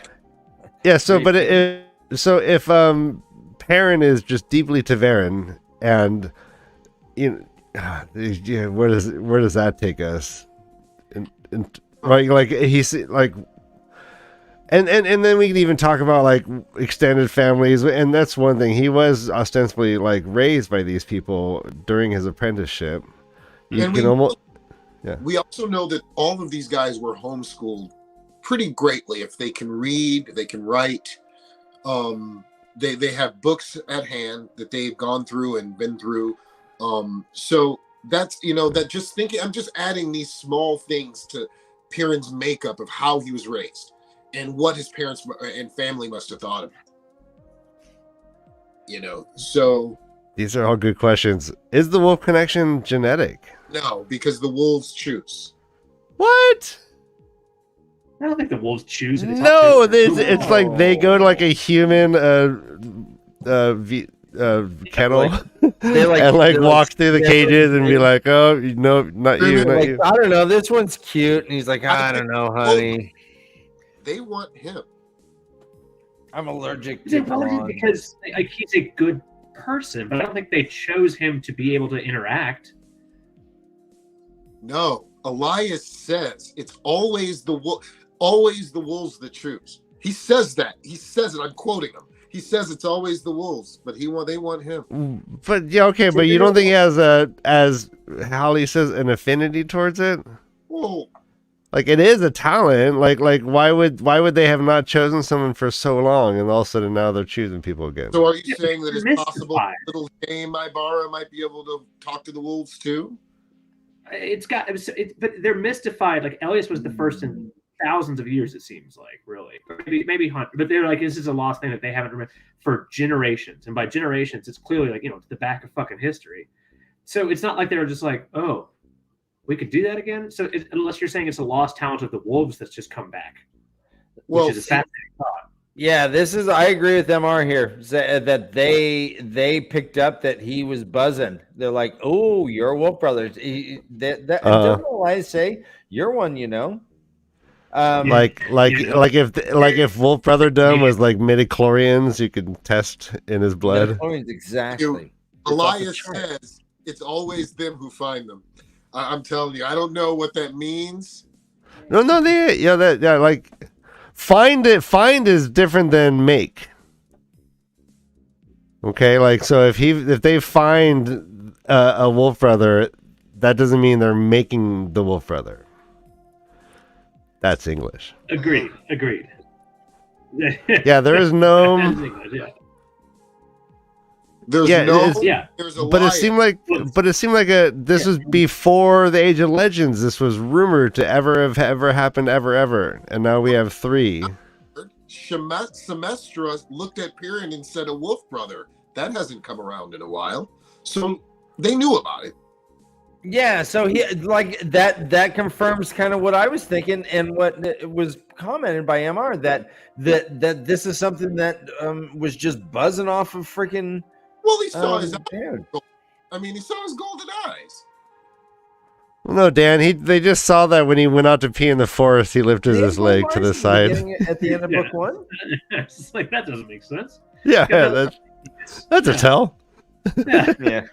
B: Yeah. So, but if Perrin is just deeply Taveran, and where does that take us? Right, like he's like, and then we can even talk about like extended families, and that's one thing. He was ostensibly like raised by these people during his apprenticeship.
D: We also know that all of these guys were homeschooled pretty greatly. If they can read, they can write. They have books at hand that they've gone through and been through. So that's that just thinking. I'm just adding these small things to Perrin's makeup of how he was raised and what his parents and family must have thought of him. So
B: these are all good questions. Is the wolf connection genetic?
D: No, because the wolves choose.
B: What?
C: I don't think the wolves choose.
B: No, it's like they go to like a human kennel and walk through the cages and be like, "Oh, no, not you, not you."
A: I don't know. This one's cute, and he's like, "I don't know, honey."
D: They want him.
A: I'm allergic to
C: because like he's a good person, but I don't think they chose him to be able to interact.
D: No, Elias says it's always the wolves that choose. He says that. He says it. I'm quoting him. He says it's always the wolves, but they want him.
B: But yeah, okay, but you don't think he has as Holly says, an affinity towards it?
D: Well,
B: like it is a talent. Like why would they have not chosen someone for so long, and all of a sudden now they're choosing people again?
D: So are you saying that it's possible little Dame Ibara might be able to talk to the wolves too?
C: but they're mystified. Like Elias was the first in thousands of years, it seems like, really, or maybe hundred. But they're like, this is a lost thing that they haven't remembered for generations, and by generations, it's clearly like, it's the back of fucking history. So it's not like they were just like, oh, we could do that again. So unless you're saying it's a lost talent of the wolves that's just come back,
D: Well,
C: which is a fascinating thought.
A: Yeah, I agree with MR here that they picked up that he was buzzing. They're like, "Oh, you're a wolf brother." Doesn't Elias say you're one?
B: Like if Wolf Brotherdom was like midichlorians, you could test in his blood.
A: Exactly.
D: Elias says it's always them who find them. I'm telling you, I don't know what that means.
B: No, like find is different than make. Okay, like so if they find a wolf brother, that doesn't mean they're making the wolf brother. That's English.
C: Agreed.
B: Yeah, there is no.
C: That is English, yeah.
D: There's There's a
B: but it seemed like this was before the Age of Legends. This was rumored to ever happened ever, and now we have 3.
D: Semestra looked at Piran and said a wolf brother. That hasn't come around in a while, so they knew about it.
A: Yeah, so he like that confirms kind of what I was thinking and what was commented by MR that this is something that was just buzzing off of freaking.
D: Well, he saw his eyes. I mean, he saw his golden eyes.
B: No, Dan. They just saw that when he went out to pee in the forest, he lifted his leg to the side.
A: At the end of book 1?
C: It's just like, that doesn't make sense.
B: Yeah, that's a tell.
A: Yeah,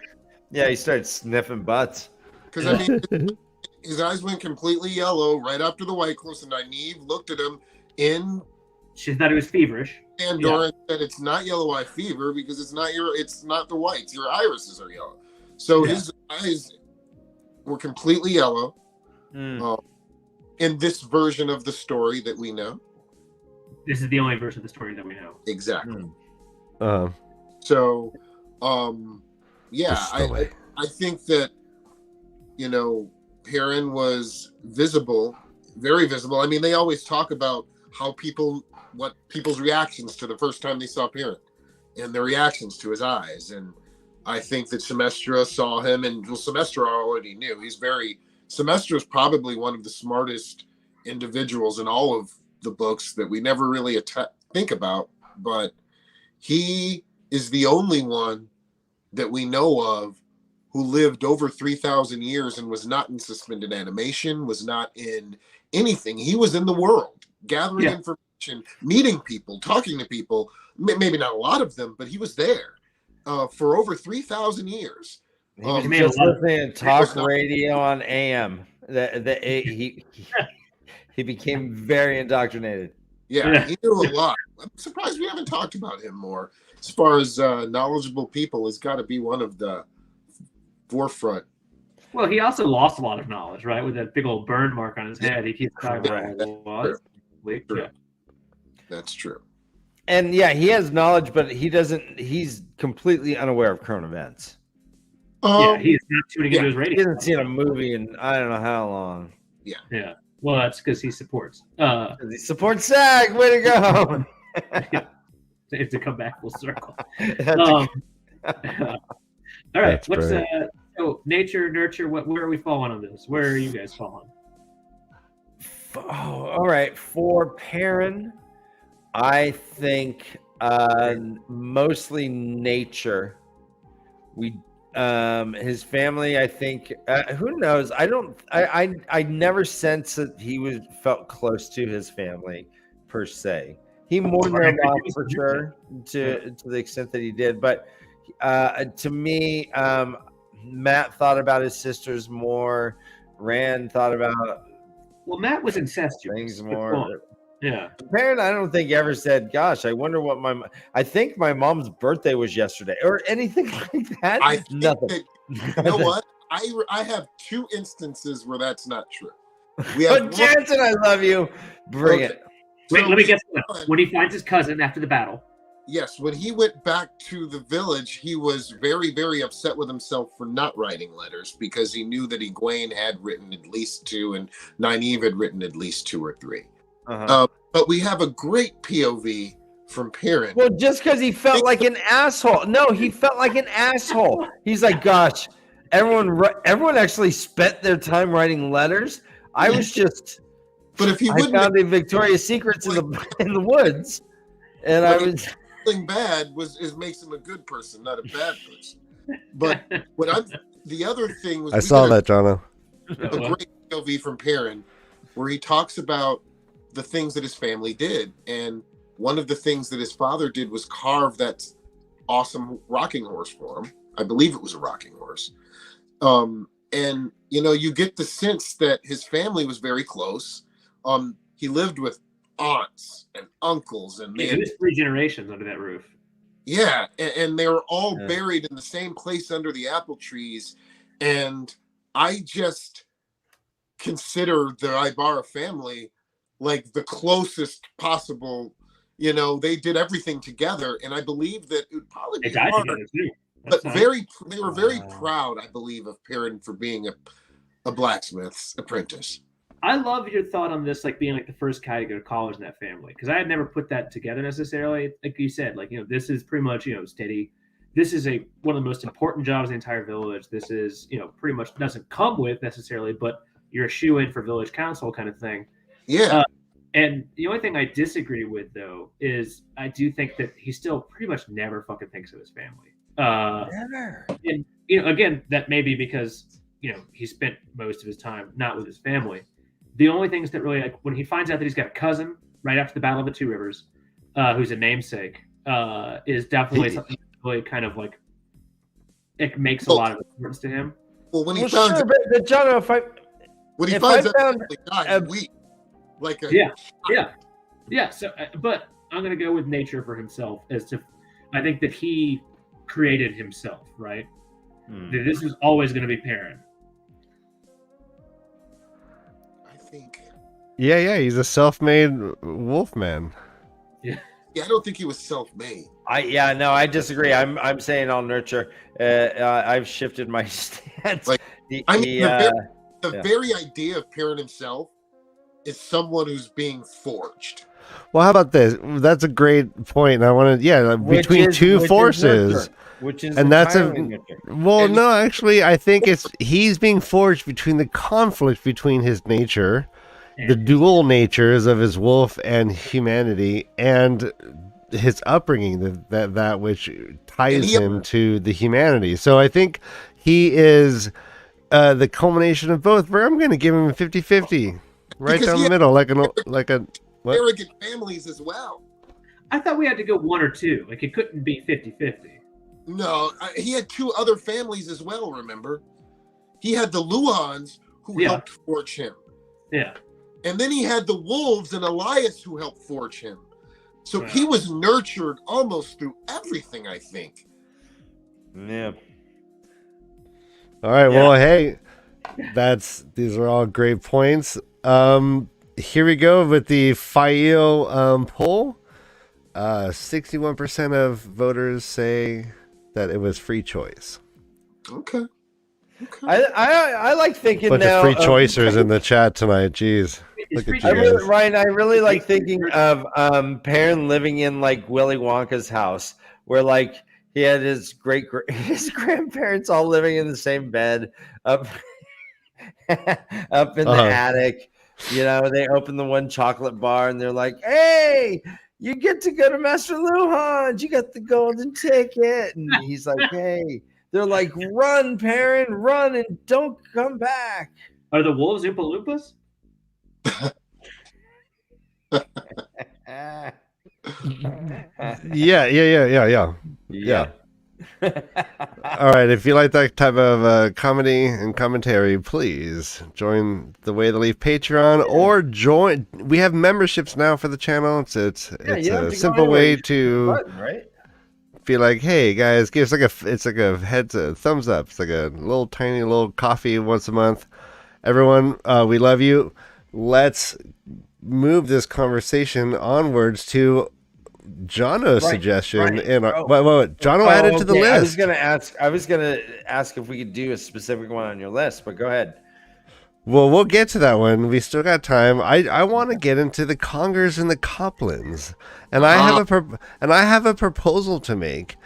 A: he started sniffing butts.
D: Because, I mean, his eyes went completely yellow right after the White Cliffs, and Nynaeve looked at him in...
C: She thought he was feverish.
D: Pandora said it's not yellow eye fever because it's not the whites. Your irises are yellow. So his eyes were completely yellow in this version of the story that we know.
C: This is the only version of the story that we know.
D: Exactly. So, I think that, Piran was visible, very visible. I mean, they always talk about what people's reactions to the first time they saw Piran and their reactions to his eyes. And I think that Semestra saw him, and Semestra already knew. Semestra is probably one of the smartest individuals in all of the books that we never really think about, but he is the only one that we know of who lived over 3,000 years and was not in suspended animation, was not in anything. He was in the world, gathering information, meeting people, talking to people, maybe not a lot of them, but he was there for over 3,000 years.
A: He was just listening to talk radio on AM. He became very indoctrinated.
D: Yeah, he knew a lot. I'm surprised we haven't talked about him more. As far as knowledgeable people, has got to be one of the forefront.
C: Well, he also lost a lot of knowledge, right? With that big old burn mark on his head. He keeps talking about
D: That's true.
A: And he has knowledge, but he's completely unaware of current events.
C: He is not tuning into his radio.
A: He hasn't seen a movie in I don't know how long.
C: Yeah. Well, that's because he supports.
A: He supports SAG. Way to go!
C: They have to come back full circle. All right. What's so nature, nurture? Where are we falling on this? Where are you guys falling?
A: All right. For Piran, I think mostly nature. His family, I think, who knows? I never sensed that he felt close to his family per se. He mourned their loss for sure to the extent that he did. But to me, Matt thought about his sisters more. Rand thought about
C: Matt was incestuous
A: things more.
C: Yeah.
A: Piran, I don't think ever said, "Gosh, I wonder what I think my mom's birthday was yesterday," or anything like that. Nothing.
D: You know what? I have 2 instances where that's not true.
A: But Jansen, I love you. Bring it.
C: Wait, let me guess. When he finds his cousin after the battle,
D: Yes, when he went back to the village, he was very, very upset with himself for not writing letters because he knew that Egwene had written at least 2 and Nynaeve had written at least 2 or 3. But we have a great POV from Perrin.
A: Well, just because he felt like an asshole. No, he felt like an asshole. He's like, gosh, everyone actually spent their time writing letters. I was just,
D: but if he
A: I
D: wouldn't
A: found the Victoria's Secrets in the woods, and I was
D: something bad makes him a good person, not a bad person. But the other thing was
B: I saw that, Jono.
D: A great POV from Perrin where he talks about the things that his family did, and one of the things that his father did was carve that awesome rocking horse for him. I believe it was a rocking horse. And you get the sense that his family was very close. He lived with aunts and uncles, and
C: it was 3 generations under that roof.
D: Yeah, and they were all buried in the same place under the apple trees. And I just consider the Ibarra family like the closest possible. They did everything together, and I believe that it would probably be hard. But they were very proud, I believe, of Perrin for being a blacksmith's apprentice.
C: I love your thought on this, like being like the first guy to go to college in that family, because I had never put that together necessarily. Like you said, like this is pretty much steady. This is one of the most important jobs in the entire village. This is pretty much doesn't come with necessarily, but you're a shoe-in for village council kind of thing.
D: Yeah.
C: And the only thing I disagree with, though, is I do think that he still pretty much never fucking thinks of his family.
A: never.
C: And again, that may be because he spent most of his time not with his family. The only things that really, like, when he finds out that he's got a cousin right after the Battle of the Two Rivers, who's a namesake, is definitely something that really kind of like it makes a lot of importance to him.
D: Well, when he
A: sure, but John,
D: when he finds out he died, weep. Like
C: yeah. So, but I'm gonna go with nature for himself I think that he created himself, right? That this is always gonna be Perrin.
D: I think.
B: Yeah, he's a self-made wolf man.
D: Yeah, I don't think he was self-made.
A: I disagree. I'm saying all nurture. I've shifted my stance.
D: The very idea of Perrin himself is someone who's being forged.
B: Well, how about this? That's a great point. And I want to, between two forces. No, actually, I think he's being forged between the conflict between his nature, the dual natures of his wolf and humanity, and his upbringing, that which ties him to the humanity. So I think he is the culmination of both. Where I'm going to give him a 50-50, right down the middle, like a what?
D: Arrogant families as well.
C: I thought we had to go 1 or 2. Like it couldn't be 50-50.
D: No, he had 2 other families as well. Remember, he had the Luans who helped forge him.
C: Yeah,
D: and then he had the wolves and Elias who helped forge him. So he was nurtured almost through everything, I think.
A: Yeah.
B: All right. Yeah. Well, hey, these are all great points. Here we go with the FIO poll. 61% of voters say that it was free choice.
D: Okay.
A: I like thinking
B: bunch
A: now.
B: Bunch of free choicers in the chat tonight. Jeez. Look at you guys.
A: Ryan, I really like thinking of Perrin living in like Willy Wonka's house, where like he had his grandparents all living in the same bed up in the attic. They open the one chocolate bar and they're like, "Hey, you get to go to Master Luhan's. You got the golden ticket." And he's like, "Hey." They're like, "Run, Perrin, run, and don't come back."
C: Are the wolves Oompa Loompas?
B: Yeah. All right. If you like that type of comedy and commentary, please join the Way to Leaf Patreon or join. We have memberships now for the channel. It's a simple way to be like, hey guys, give us it's like a thumbs up. It's like a little tiny little coffee once a month. Everyone, we love you. Let's move this conversation onwards to Jono's
A: Right,
B: suggestion
A: right.
B: in our.
A: Oh.
B: Wait. Jono added to the list.
A: I was gonna ask if we could do a specific one on your list, but go ahead.
B: Well, we'll get to that one. We still got time. I want to get into the Congers and the Coplins, and I have a proposal to make,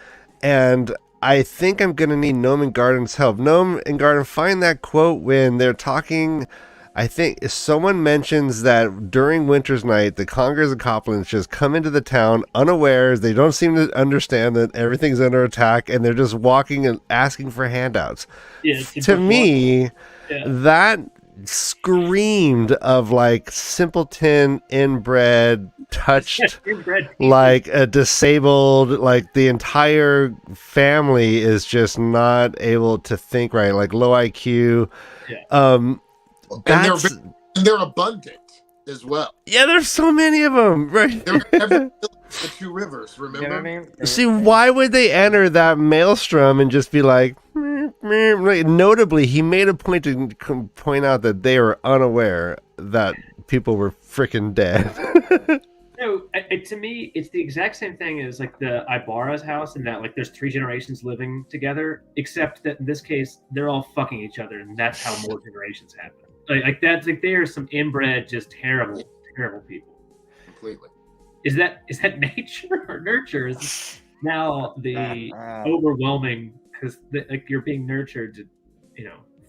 B: and I think I'm gonna need Gnome and Garden's help. Gnome and Garden, find that quote when they're talking. I think someone mentions that during Winter's Night, the Congers and Coplins just come into the town unawares. They don't seem to understand that everything's under attack, and they're just walking and asking for handouts.
C: Yeah,
B: To me,
C: yeah.
B: that screamed of like simpleton, inbred, touched,
C: Inbred.
B: like a disabled, like the entire family is just not able to think right, like low IQ.
C: Yeah.
D: And they're abundant as well.
B: Yeah, there's so many of them, right?
D: They're the two rivers, remember?
A: You know what I mean?
B: See, why would they enter that maelstrom and just be like, meh, meh? Like, notably, he made a point to point out that they were unaware that people were freaking dead.
C: No, to me, it's the exact same thing as like the Ibarra's house, and that like there's 3 generations living together, except that in this case, they're all fucking each other, and that's how more generations happen. Like that's like they are some inbred, just terrible people.
D: Completely.
C: Is that nature or nurture? Is now the overwhelming because like you're being nurtured to,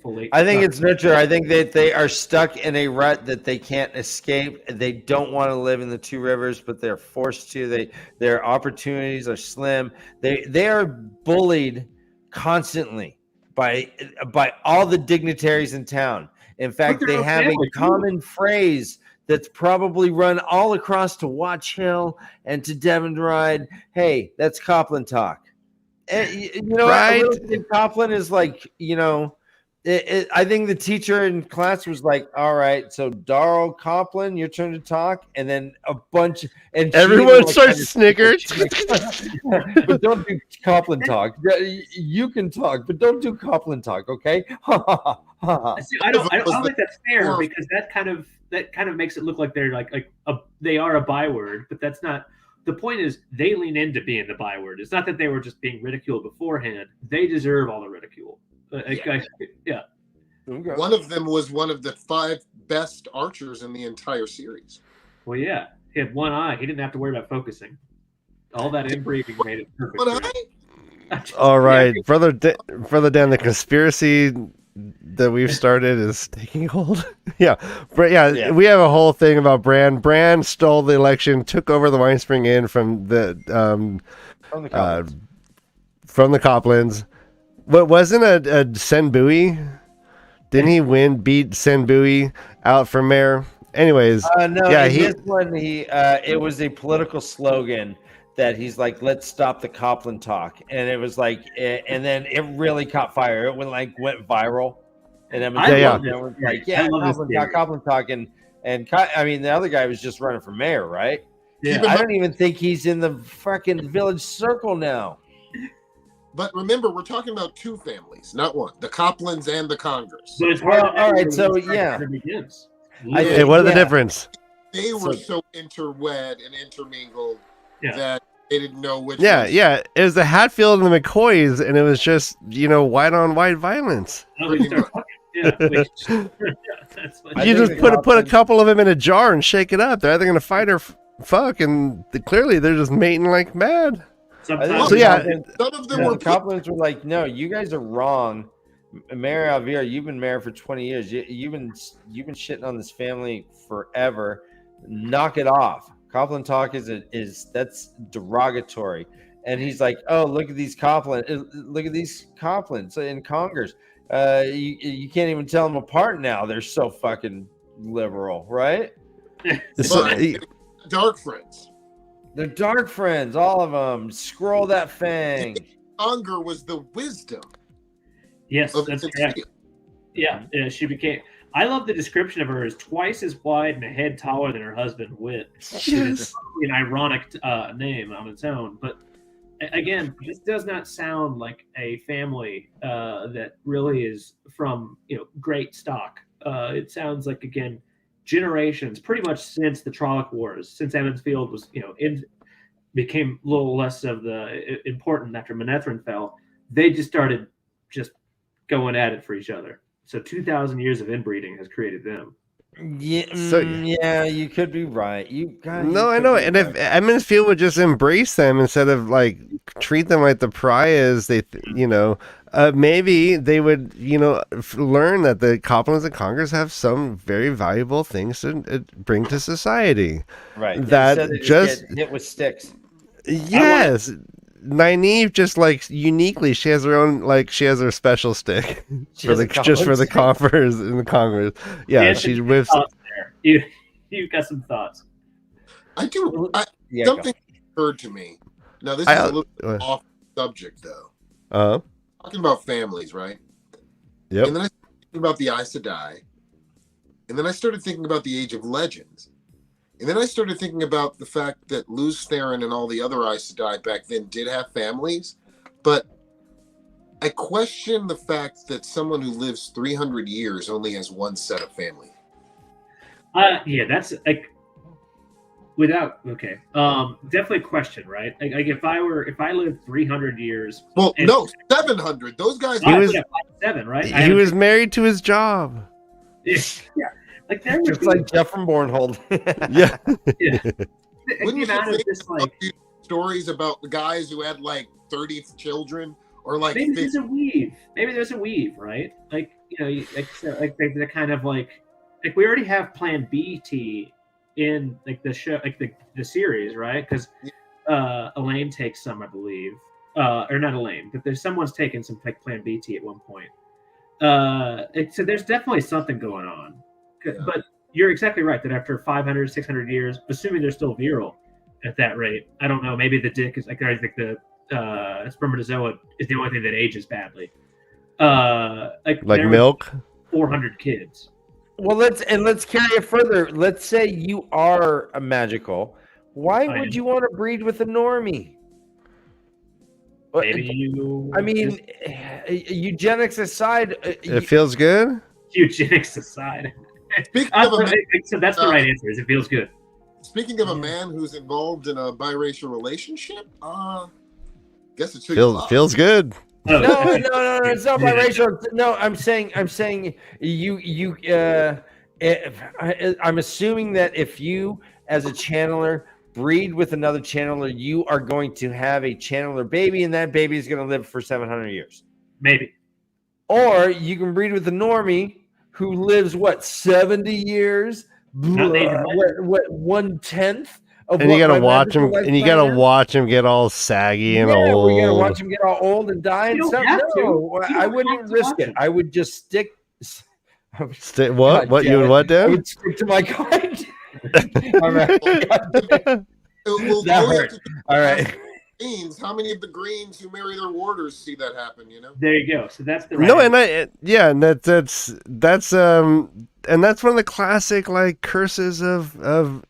C: fully.
A: I think it's nurture. I think that they are stuck in a rut that they can't escape. They don't want to live in the two rivers, but they're forced to. Their opportunities are slim. They are bullied constantly by all the dignitaries in town. In fact, they have a common phrase that's probably run all across to Watch Hill and to Devonride. Hey, that's Copland talk. And,
B: right?
A: A little kid Copland is like, I think the teacher in class was like, all right, so Darrell Copland, your turn to talk. And then and
B: everyone starts snickering.
A: But don't do Copland talk. You can talk, but don't do Copland talk, okay?
C: See, I don't think that's fair because that kind of makes it look like they're they are a byword, but that's not. The point is they lean into being the byword. It's not that they were just being ridiculed beforehand. They deserve all the ridicule. Yeah.
A: Okay.
D: One of them was one of the 5 best archers in the entire series.
C: Well, yeah. He had one eye. He didn't have to worry about focusing. All that inbreeding made it perfect.
D: One eye?
B: All right, further down, the conspiracy that we've started is taking hold. Yeah, we have a whole thing about Bran. Bran stole the election, took over the Wine Spring Inn from the Coplins. What wasn't a Senbui? Didn't he beat Senbui out for mayor? Anyways,
A: no.
B: Yeah,
A: this one it was a political slogan that he's like, let's stop the Copland talk, and it was like, and then it really caught fire. It went viral, and it was like, Copland talk, and I mean the other guy was just running for mayor, right?
C: Yeah,
A: I don't even think he's in the fucking village circle now.
D: But remember, we're talking about 2 families, not one. The Coplins and the Congers.
C: But it's
A: all right. So yeah,
B: hey, what are the difference?
D: They were so interwed and intermingled that they didn't know which.
B: Yeah. It was the Hatfield and the McCoys, and it was just white on white violence.
C: You
B: just put a couple of them in a jar and shake it up. They're either gonna fight or fuck, and clearly they're just mating like mad.
D: None of them were.
A: The Coplins were like, no, you guys are wrong. Mayor Alvira, you've been mayor for 20 years. You've been shitting on this family forever. Knock it off. Copland talk is that's derogatory. And he's like, oh, look at these Coplins in Congers. You can't even tell them apart now. They're so fucking liberal, right?
D: Dark friends.
A: They're dark friends, all of them. Scroll that fang.
D: Conger was the wisdom.
C: Yes, that's correct. Yeah, she became. I love the description of her as twice as wide and a head taller than her husband, Wit. It's an ironic name on its own, but again, this does not sound like a family that really is from great stock. It sounds like generations, pretty much since the Trolloc Wars, since Emmons Field was became a little less of the important after Manetheren fell. They just started just going at it for each other. So 2,000 years of inbreeding has created them.
A: Yeah,
B: So-
A: yeah, you could be right.
B: No, I know. And if Emmonsfield would just embrace them instead of like treat them like the pariahs, maybe they would, learn that the Coplands and Congers have some very valuable things to bring to society.
A: right,
B: That
A: instead they
B: just
A: get hit with sticks.
B: yes, Nynaeve just like uniquely, she has her own she has her special stick
A: She
B: for
A: has a
B: just for the
A: Collins.
B: coffers and the Congers. Yeah,
C: Dan,
B: she
C: some
B: whips.
C: thoughts there. You've got some thoughts.
D: I do.
A: Yeah,
D: Something occurred to me. Now this is a little off subject though. Talking about families, right?
B: Yep.
D: And then I started thinking about the Aes Sedai. And then I started thinking about the Age of Legends. And then I started thinking about the fact that Luz Theron and all the other Aes Sedai back then did have families. But I question the fact that someone who lives 300 years only has one set of family.
C: Yeah, that's like definitely a question, right? Like if I lived 300 years.
D: Well, no, 700. Those guys.
B: He was
C: 7, right?
B: He was married to his job.
C: Yeah. Like there
A: just like Jeff from Bornhold.
B: Yeah.
D: Wouldn't you think
C: just like
D: stories about the guys who had like 30 children or like
C: maybe there's a weave. Maybe there's a weave, right? Like they're kind of like we already have Plan BT in like the show, like the series, right? Because Elaine takes some, I believe, or not Elaine, but someone's taken some like Plan BT at one point. So there's definitely something going on. Yeah. But you're exactly right that after 500, 600 years, assuming they're still virile at that rate, I don't know, maybe the dick is like, I think the spermatozoa is the only thing that ages badly. Like
B: milk?
C: 400 kids.
A: Well, let's carry it further. Let's say you are a magical. Why would you want to breed with a normie?
C: Maybe you...
A: I mean, eugenics aside...
B: it feels good?
C: Eugenics aside... so that's the right answer. Is it feels good.
D: Speaking of a man who's involved in a biracial relationship, guess it
B: feels good.
A: No, it's not biracial. No, I'm saying I'm assuming that if you as a channeler breed with another channeler, you are going to have a channeler baby, and that baby is going to live for 700 years.
C: Maybe.
A: Or you can breed with a normie who lives 70 years? What 1/10 of
B: and
A: what
B: you gotta
A: my
B: watch him,
A: magical
B: and you gotta watch him get all saggy and old.
A: We gotta watch him get all old and die and stuff. No, I wouldn't even risk it. I would just stick.
B: What? What you would what, Dan?
A: I would stick to my kind. All right.
D: Greens, how many of the Greens who marry their warders see that happen?
C: There you go. So that's the right.
B: No, and that's and that's one of the classic like curses of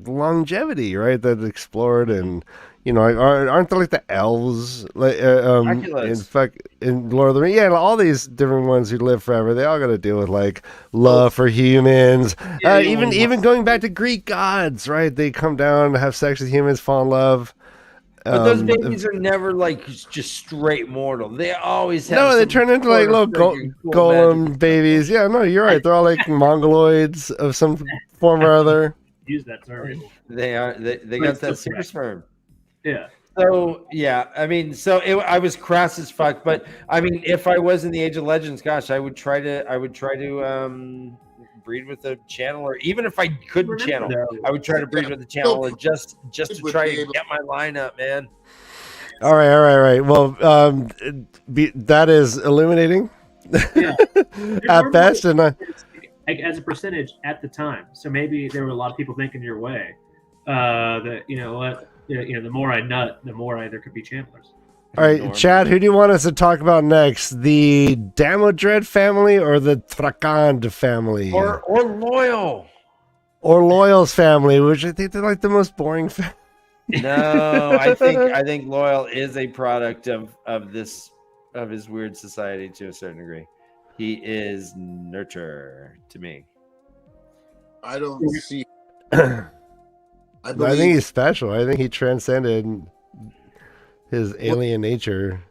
B: longevity, right? That explored and aren't there like the elves like in Lord of the Rings? Yeah, all these different ones who live forever. They all got to deal with like love for humans. Even going back to Greek gods, right? They come down, have sex with humans, fall in love.
A: But those babies are never like just straight mortal. They always have
B: they turn into like little golem babies. Yeah, no, you're right. They're all like mongoloids of some form or other.
C: Use that term.
A: They are. They got that super sperm.
C: Yeah.
A: So yeah, I mean, I was crass as fuck. But I mean, if I was in the Age of Legends, gosh, I would try to breed with a channeler. Even if I couldn't channel, I would try to breed with a channeler just to try to get my line up, man.
B: All right. Well, that is illuminating at best, and
C: as a percentage at the time. So maybe there were a lot of people thinking your way. That the more I nut, the more there could be channelers.
B: All right, Chad, who do you want us to talk about next? The Damodred family or the Thrakand family?
A: Or Loyal.
B: Or Loyal's family, which I think they're like the most boring family.
A: No, I think Loyal is a product of his weird society to a certain degree. He is nurture to me.
D: I don't see I
B: I think
D: believe.
B: he's special. I think he transcended his alien nature.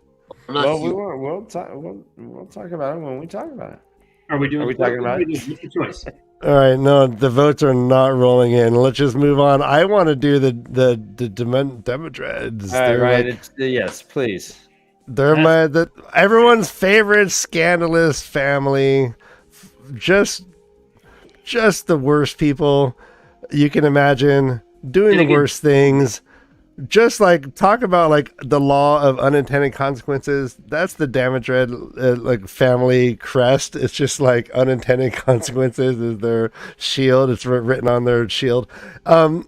D: I'm not
A: Well,
D: human.
A: we'll talk about it when we talk about it.
C: Are we doing?
A: Are we talking about it?
C: What's the choice?
B: All right, no, the votes are not rolling in. Let's just move on. I want to do the Demodreads.
A: All right,
B: They're
A: Ryan.
B: like,
A: Yes, please.
B: they're everyone's favorite scandalous family. Just the worst people you can imagine doing
C: And
B: the
C: again-
B: worst things. Just like talk about like the law of unintended consequences. That's the Damodred like family crest. It's just like unintended consequences is their shield. It's written on their shield. But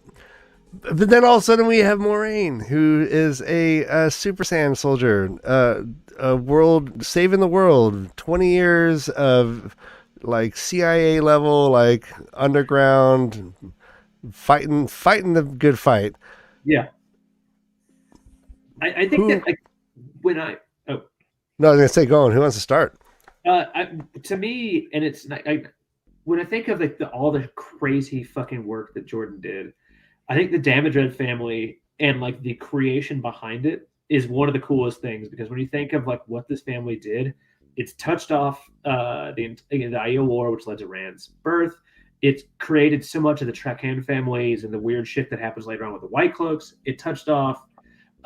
B: then all of a sudden we have Moraine, who is a Super Saiyan soldier, a world saving the world. 20 years of like CIA level, like underground fighting the good fight.
C: Yeah. I think that like when I
B: No, I was gonna say, go on. Who wants to start?
C: to me, and it's like when I think of like all the crazy fucking work that Jordan did, I think the Damodred family and like the creation behind it is one of the coolest things, because when you think of like what this family did, it's touched off the Aiel War, which led to Rand's birth. It's created so much of the Trakan families and the weird shit that happens later on with the White Cloaks. It touched off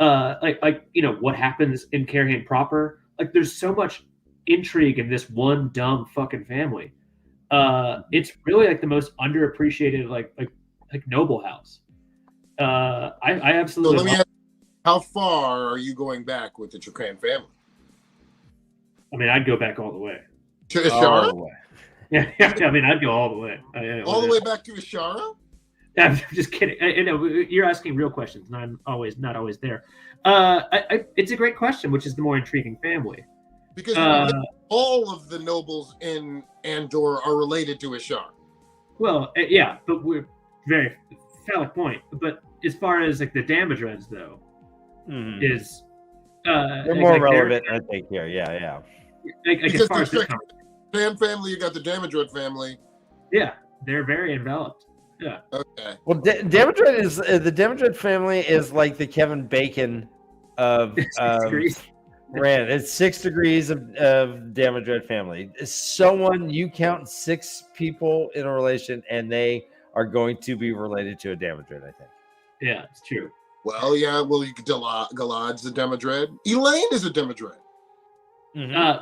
C: like you know what happens in Carrion proper. Like there's so much intrigue in this one dumb fucking family. It's really like the most underappreciated like noble house. I
D: So
C: absolutely
D: let me ask, how far are you going back with the Trakan family?
C: I mean, I'd go back all the way.
D: To Ishara?
A: Oh,
C: Yeah, I mean, I'd go all the way.
D: All the way back to Ishara?
C: I'm just kidding. I know you're asking real questions, and I'm not always there. It's a great question, which is the more intriguing family.
D: Because all of the nobles in Andor are related to Ishara.
C: Well, yeah, but we're very valid point. But as far as like the Damodreds, though, is
A: they're more relevant, I think. Here, yeah.
C: Like as
D: Because
C: far as
D: the Trakan family, you got the Damodred family.
C: yeah, they're very enveloped. Yeah.
D: Okay.
A: Well, Damodred is the Damodred family is like the Kevin Bacon of Rand. It's 6 degrees of Damodred family. It's someone you count 6 people in a relation, and they are going to be related to a Damodred, I think.
C: Yeah, it's true.
D: Well, yeah. Well, Galad's a Demodred. Elaine is a Demodred.
C: Well,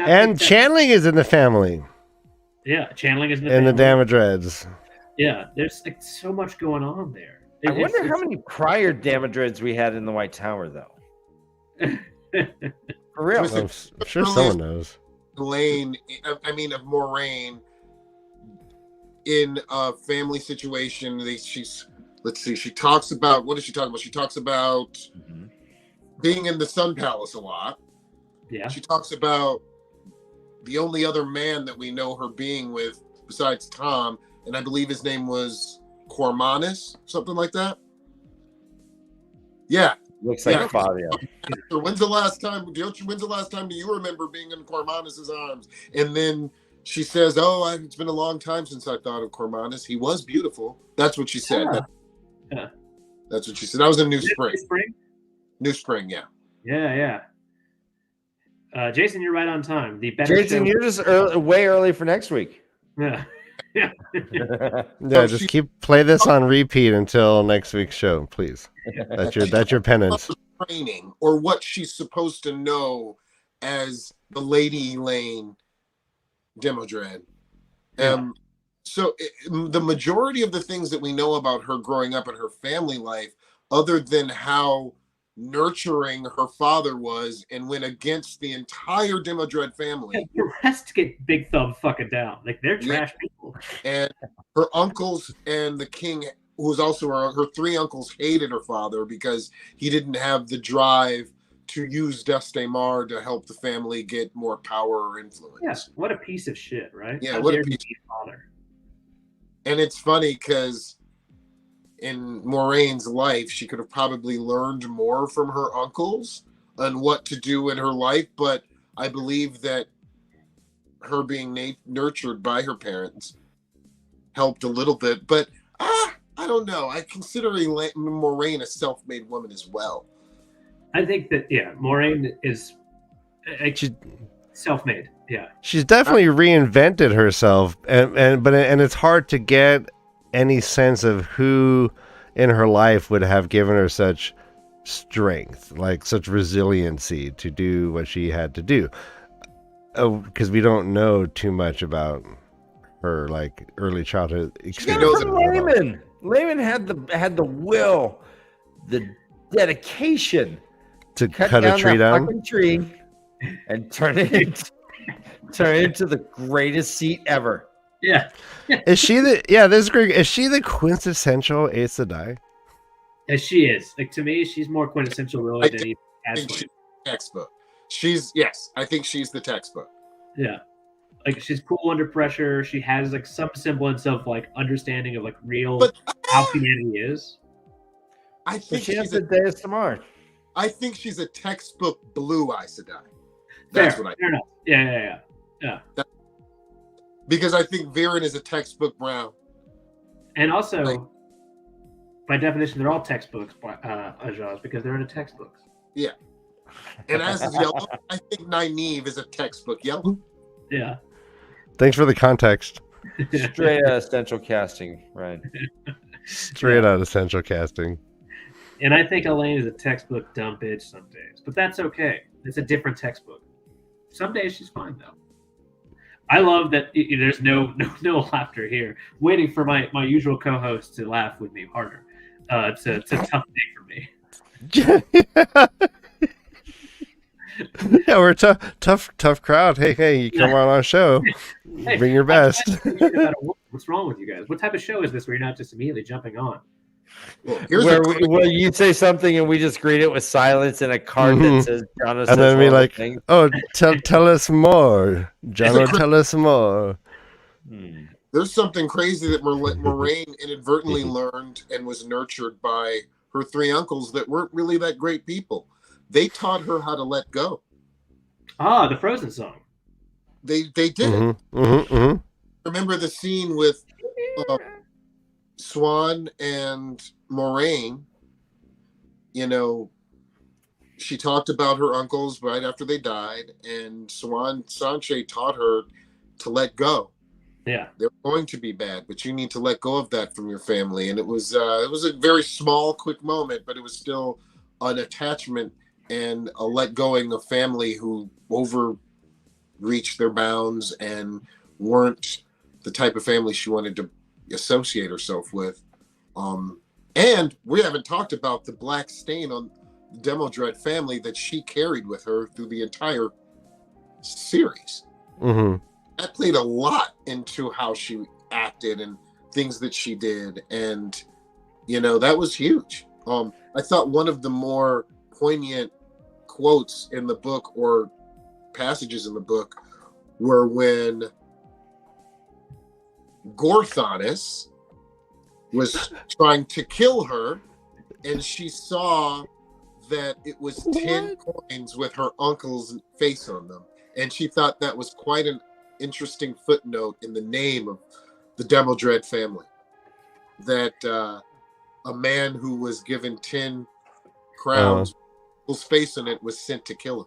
B: And channeling is in the family.
C: Yeah, channeling is in the
B: And the
C: family.
B: Damodreds.
C: Yeah, there's like so much going on there.
A: I wonder how many prior Damodreds we had in the White Tower, though. For real.
B: I'm sure someone knows.
D: Elaine, I mean, of Moraine, in a family situation, she talks about, what does she talk about? She talks about being in the Sun Palace a lot.
C: Yeah.
D: She talks about the only other man that we know her being with besides Tom, and I believe his name was Cormanis, something like that. Yeah.
A: Looks like Fabio.
D: When's the last time do you remember being in Cormanis's arms? And then she says, it's been a long time since I thought of Cormanis. He was beautiful. That's what she said.
C: Yeah.
D: That's what she said. That was in New Spring.
C: New Spring?
D: Yeah.
C: Yeah. Jason, you're right on time. The better
A: Jason, you're just way early for next week.
C: Yeah.
B: Yeah, just play this on repeat until next week's show, please. That's your penance.
D: Training, or what she's supposed to know as the Lady Elaine Demodred. So the majority of the things that we know about her growing up in her family life, other than how nurturing her father was and went against the entire Demodred family.
C: The rest get big thumb fucking down. Like they're trash people.
D: And her uncles and the king, who was also her 3 uncles, hated her father because he didn't have the drive to use Destemar to help the family get more power or influence.
C: Yeah, what a piece of shit, right?
D: Yeah, what a piece
C: of father.
D: And it's funny because in Moraine's life, she could have probably learned more from her uncles on what to do in her life, but I believe that her being nurtured by her parents helped a little bit. But I don't know. I consider Moraine a self-made woman as well.
C: I think that Moraine is self-made. Yeah,
B: she's definitely reinvented herself, and it's hard to get any sense of who in her life would have given her such strength, like such resiliency to do what she had to do. Because we don't know too much about her like early childhood experience.
A: Layman had the will, the dedication
B: to cut a tree down,
A: fucking tree, and turn it into the greatest seat ever.
C: Yeah.
B: Is she the? Yeah, this is great. Is she the quintessential Aes Sedai?
C: As she is, like, to me, she's more quintessential really than even Ashley.
D: Textbook. I think she's the textbook.
C: Yeah, like she's cool under pressure. She has like some semblance of like understanding of like how humanity is.
D: I think
A: she has
D: she's
A: the Deus Tamar.
D: I think she's a textbook blue Aes Sedai.
C: That's fair enough. Yeah.
D: Because I think Viren is a textbook brown.
C: And also, by definition, they're all textbooks, Ajaz, because they're in a textbooks.
D: Yeah. And as is yellow, I think Nynaeve is a textbook yellow.
C: Yeah.
B: Thanks for the context.
A: Straight out of Central Casting, right?
B: Straight out of Central Casting.
C: And I think Elaine is a textbook dumb bitch some days, but that's okay. It's a different textbook. Some days she's fine though. I love that there's no laughter here. Waiting for my usual co-host to laugh with me harder. It's a tough day for me.
B: Yeah, we're a tough crowd. Hey, you come on our show.
C: Hey,
B: bring your best.
C: What's wrong with you guys? What type of show is this where you're not just immediately jumping on?
A: Where you say something and we just greet it with silence and a card that says John.
B: And then we like, oh, tell us more, John. Tell us more.
D: There's something crazy that Moraine inadvertently learned and was nurtured by her three uncles that weren't really that great people. They taught her how to let go.
C: Ah, the Frozen song.
D: They did it. Remember the scene with Swan and Moraine? She talked about her uncles right after they died, and Sanche taught her to let go.
C: Yeah,
D: they're going to be bad, but you need to let go of that from your family. And it was a very small, quick moment, but it was still an attachment and a let going of family who overreached their bounds and weren't the type of family she wanted to associate herself with. And we haven't talked about the black stain on the Demodred family that she carried with her through the entire series. That played a lot into how she acted and things that she did. And, that was huge. I thought one of the more poignant quotes in the book or passages in the book were when Gorthanis was trying to kill her, and she saw that it was 10 coins with her uncle's face on them. And she thought that was quite an interesting footnote in the name of the Demodred family. That a man who was given 10 crowns whose face in it was sent to kill him.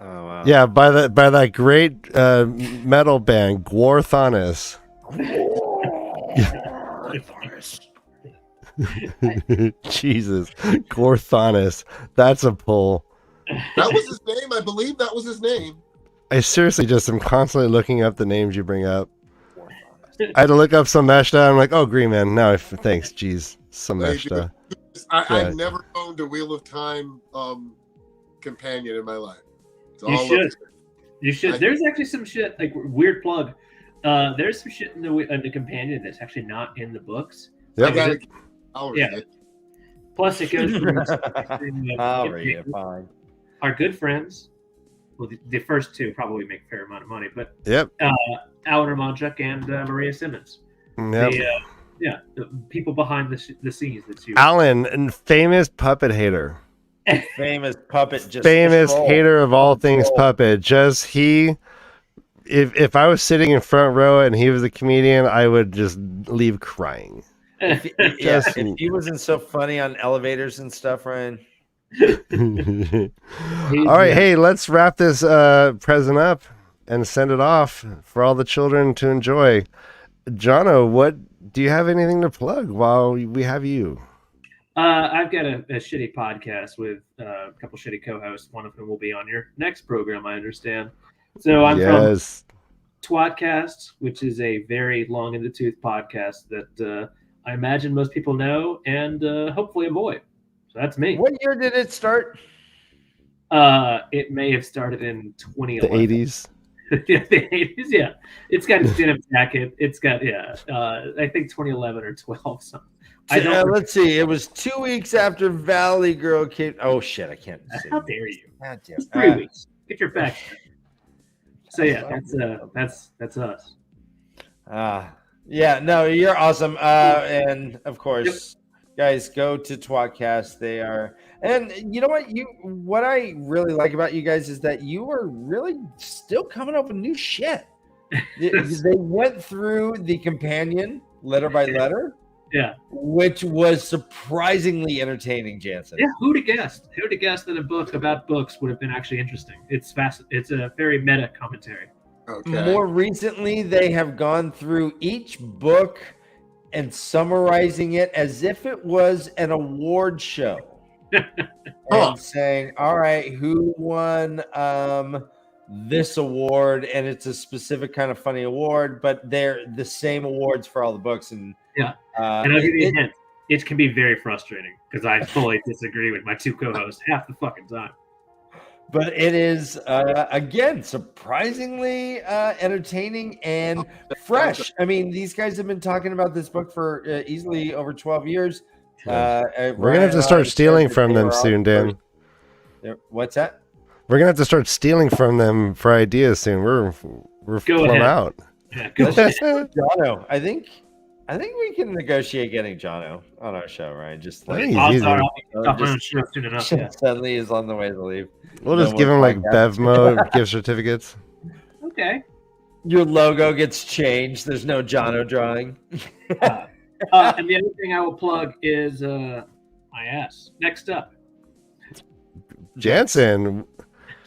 A: Oh wow!
B: Yeah, by that great metal band Gorthanis. Jesus, Gorthanis. That's a pull.
D: That was his name. I believe that was his name.
B: I seriously just am constantly looking up the names you bring up. I had to look up Sameshta. I'm like, oh, Green Man. No, thanks. Jeez, Sameshta.
D: I've never owned a Wheel of Time companion in my life.
C: You should. There's actually some shit, like, weird plug. There's some shit in the companion that's actually not in the books.
B: Yep.
C: Plus, it goes from our good friends. Well, the first two probably make a fair amount of money, but Alan Ramonchuk and Maria Simmons.
B: Yep.
C: The people behind the scenes that you.
B: Alan, and famous puppet hater.
A: Famous puppet, just
B: famous hater of all things puppet. Just if I was sitting in front row and he was a comedian, I would just leave crying.
A: If he wasn't so funny on elevators and stuff, Ryan.
B: All right, hey, let's wrap this present up and send it off for all the children to enjoy. Jono, what do you have anything to plug while we have you?
C: I've got a shitty podcast with a couple shitty co-hosts, one of whom will be on your next program, I understand. So I'm from Twatcast, which is a very long in the tooth podcast that I imagine most people know and hopefully avoid. So that's me.
A: What year did it start?
C: It may have started in 2011.
B: The 80s?
C: Yeah, the 80s, yeah. It's got a denim jacket. It's got, I think 2011 or 12 something.
A: Let's see. It was 2 weeks after Valley Girl came. Oh, shit. I can't say.
C: How dare you?
A: It's
C: 3 weeks. Get your facts. So, yeah, that's us.
A: Yeah, no, you're awesome. And, of course, guys, go to Twatcast. They are. And you know what I really like about you guys is that you are really still coming up with new shit. They went through the companion letter by letter.
C: Yeah,
A: which was surprisingly entertaining, Jansen.
C: Yeah, who'd have guessed? Who'd have guessed that a book about books would have been actually interesting? It's It's a very meta commentary.
A: Okay. More recently, they have gone through each book and summarizing it as if it was an award show, and saying, "All right, who won this award?" And it's a specific kind of funny award, but they're the same awards for all the books and.
C: Yeah, and I'll give you a hint. It can be very frustrating because I fully disagree with my two co-hosts half the fucking time.
A: But it is, again, surprisingly entertaining and fresh. I mean, these guys have been talking about this book for easily over 12 years.
B: We're going to have to start stealing from them soon, Dan.
A: What's that?
B: We're going to have to start stealing from them for ideas soon. We're flowing out.
C: Yeah, go
A: ahead. Jono, I think we can negotiate getting Jono on our show, right? Just like suddenly is on the way to leave.
B: We'll just give him like Bevmo gift certificates.
C: Okay.
A: Your logo gets changed. There's no Jono drawing.
C: And the other thing I will plug is my ass. Next up,
B: Jansen.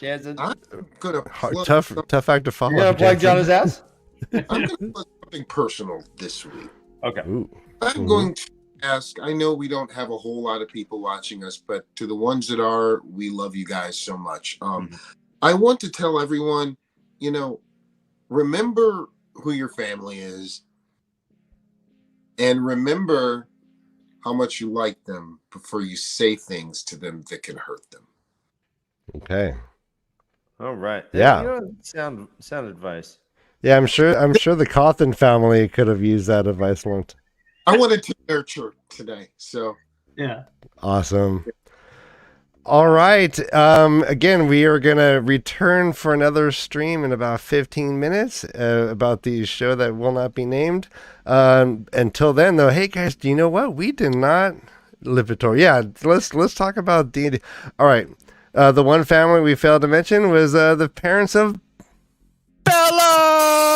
D: I'm gonna
B: tough act to follow.
A: You gonna plug Jono's ass?
D: I'm gonna plug something personal this week.
A: Okay.
D: I'm going to ask. I know we don't have a whole lot of people watching us, but to the ones that are, we love you guys so much. I want to tell everyone, remember who your family is, and remember how much you like them before you say things to them that can hurt them.
B: Okay.
A: All right.
B: Yeah.
A: Sound advice.
B: Yeah, I'm sure the Cawthon family could have used that advice once.
D: I wanted to nurture today, so
C: yeah.
B: Awesome. All right. Again, we are gonna return for another stream in about 15 minutes about the show that will not be named. Until then, though, hey guys, do you know what? We did not live Victoria. Yeah, let's talk about D&D. All right. The one family we failed to mention was the parents of Bella.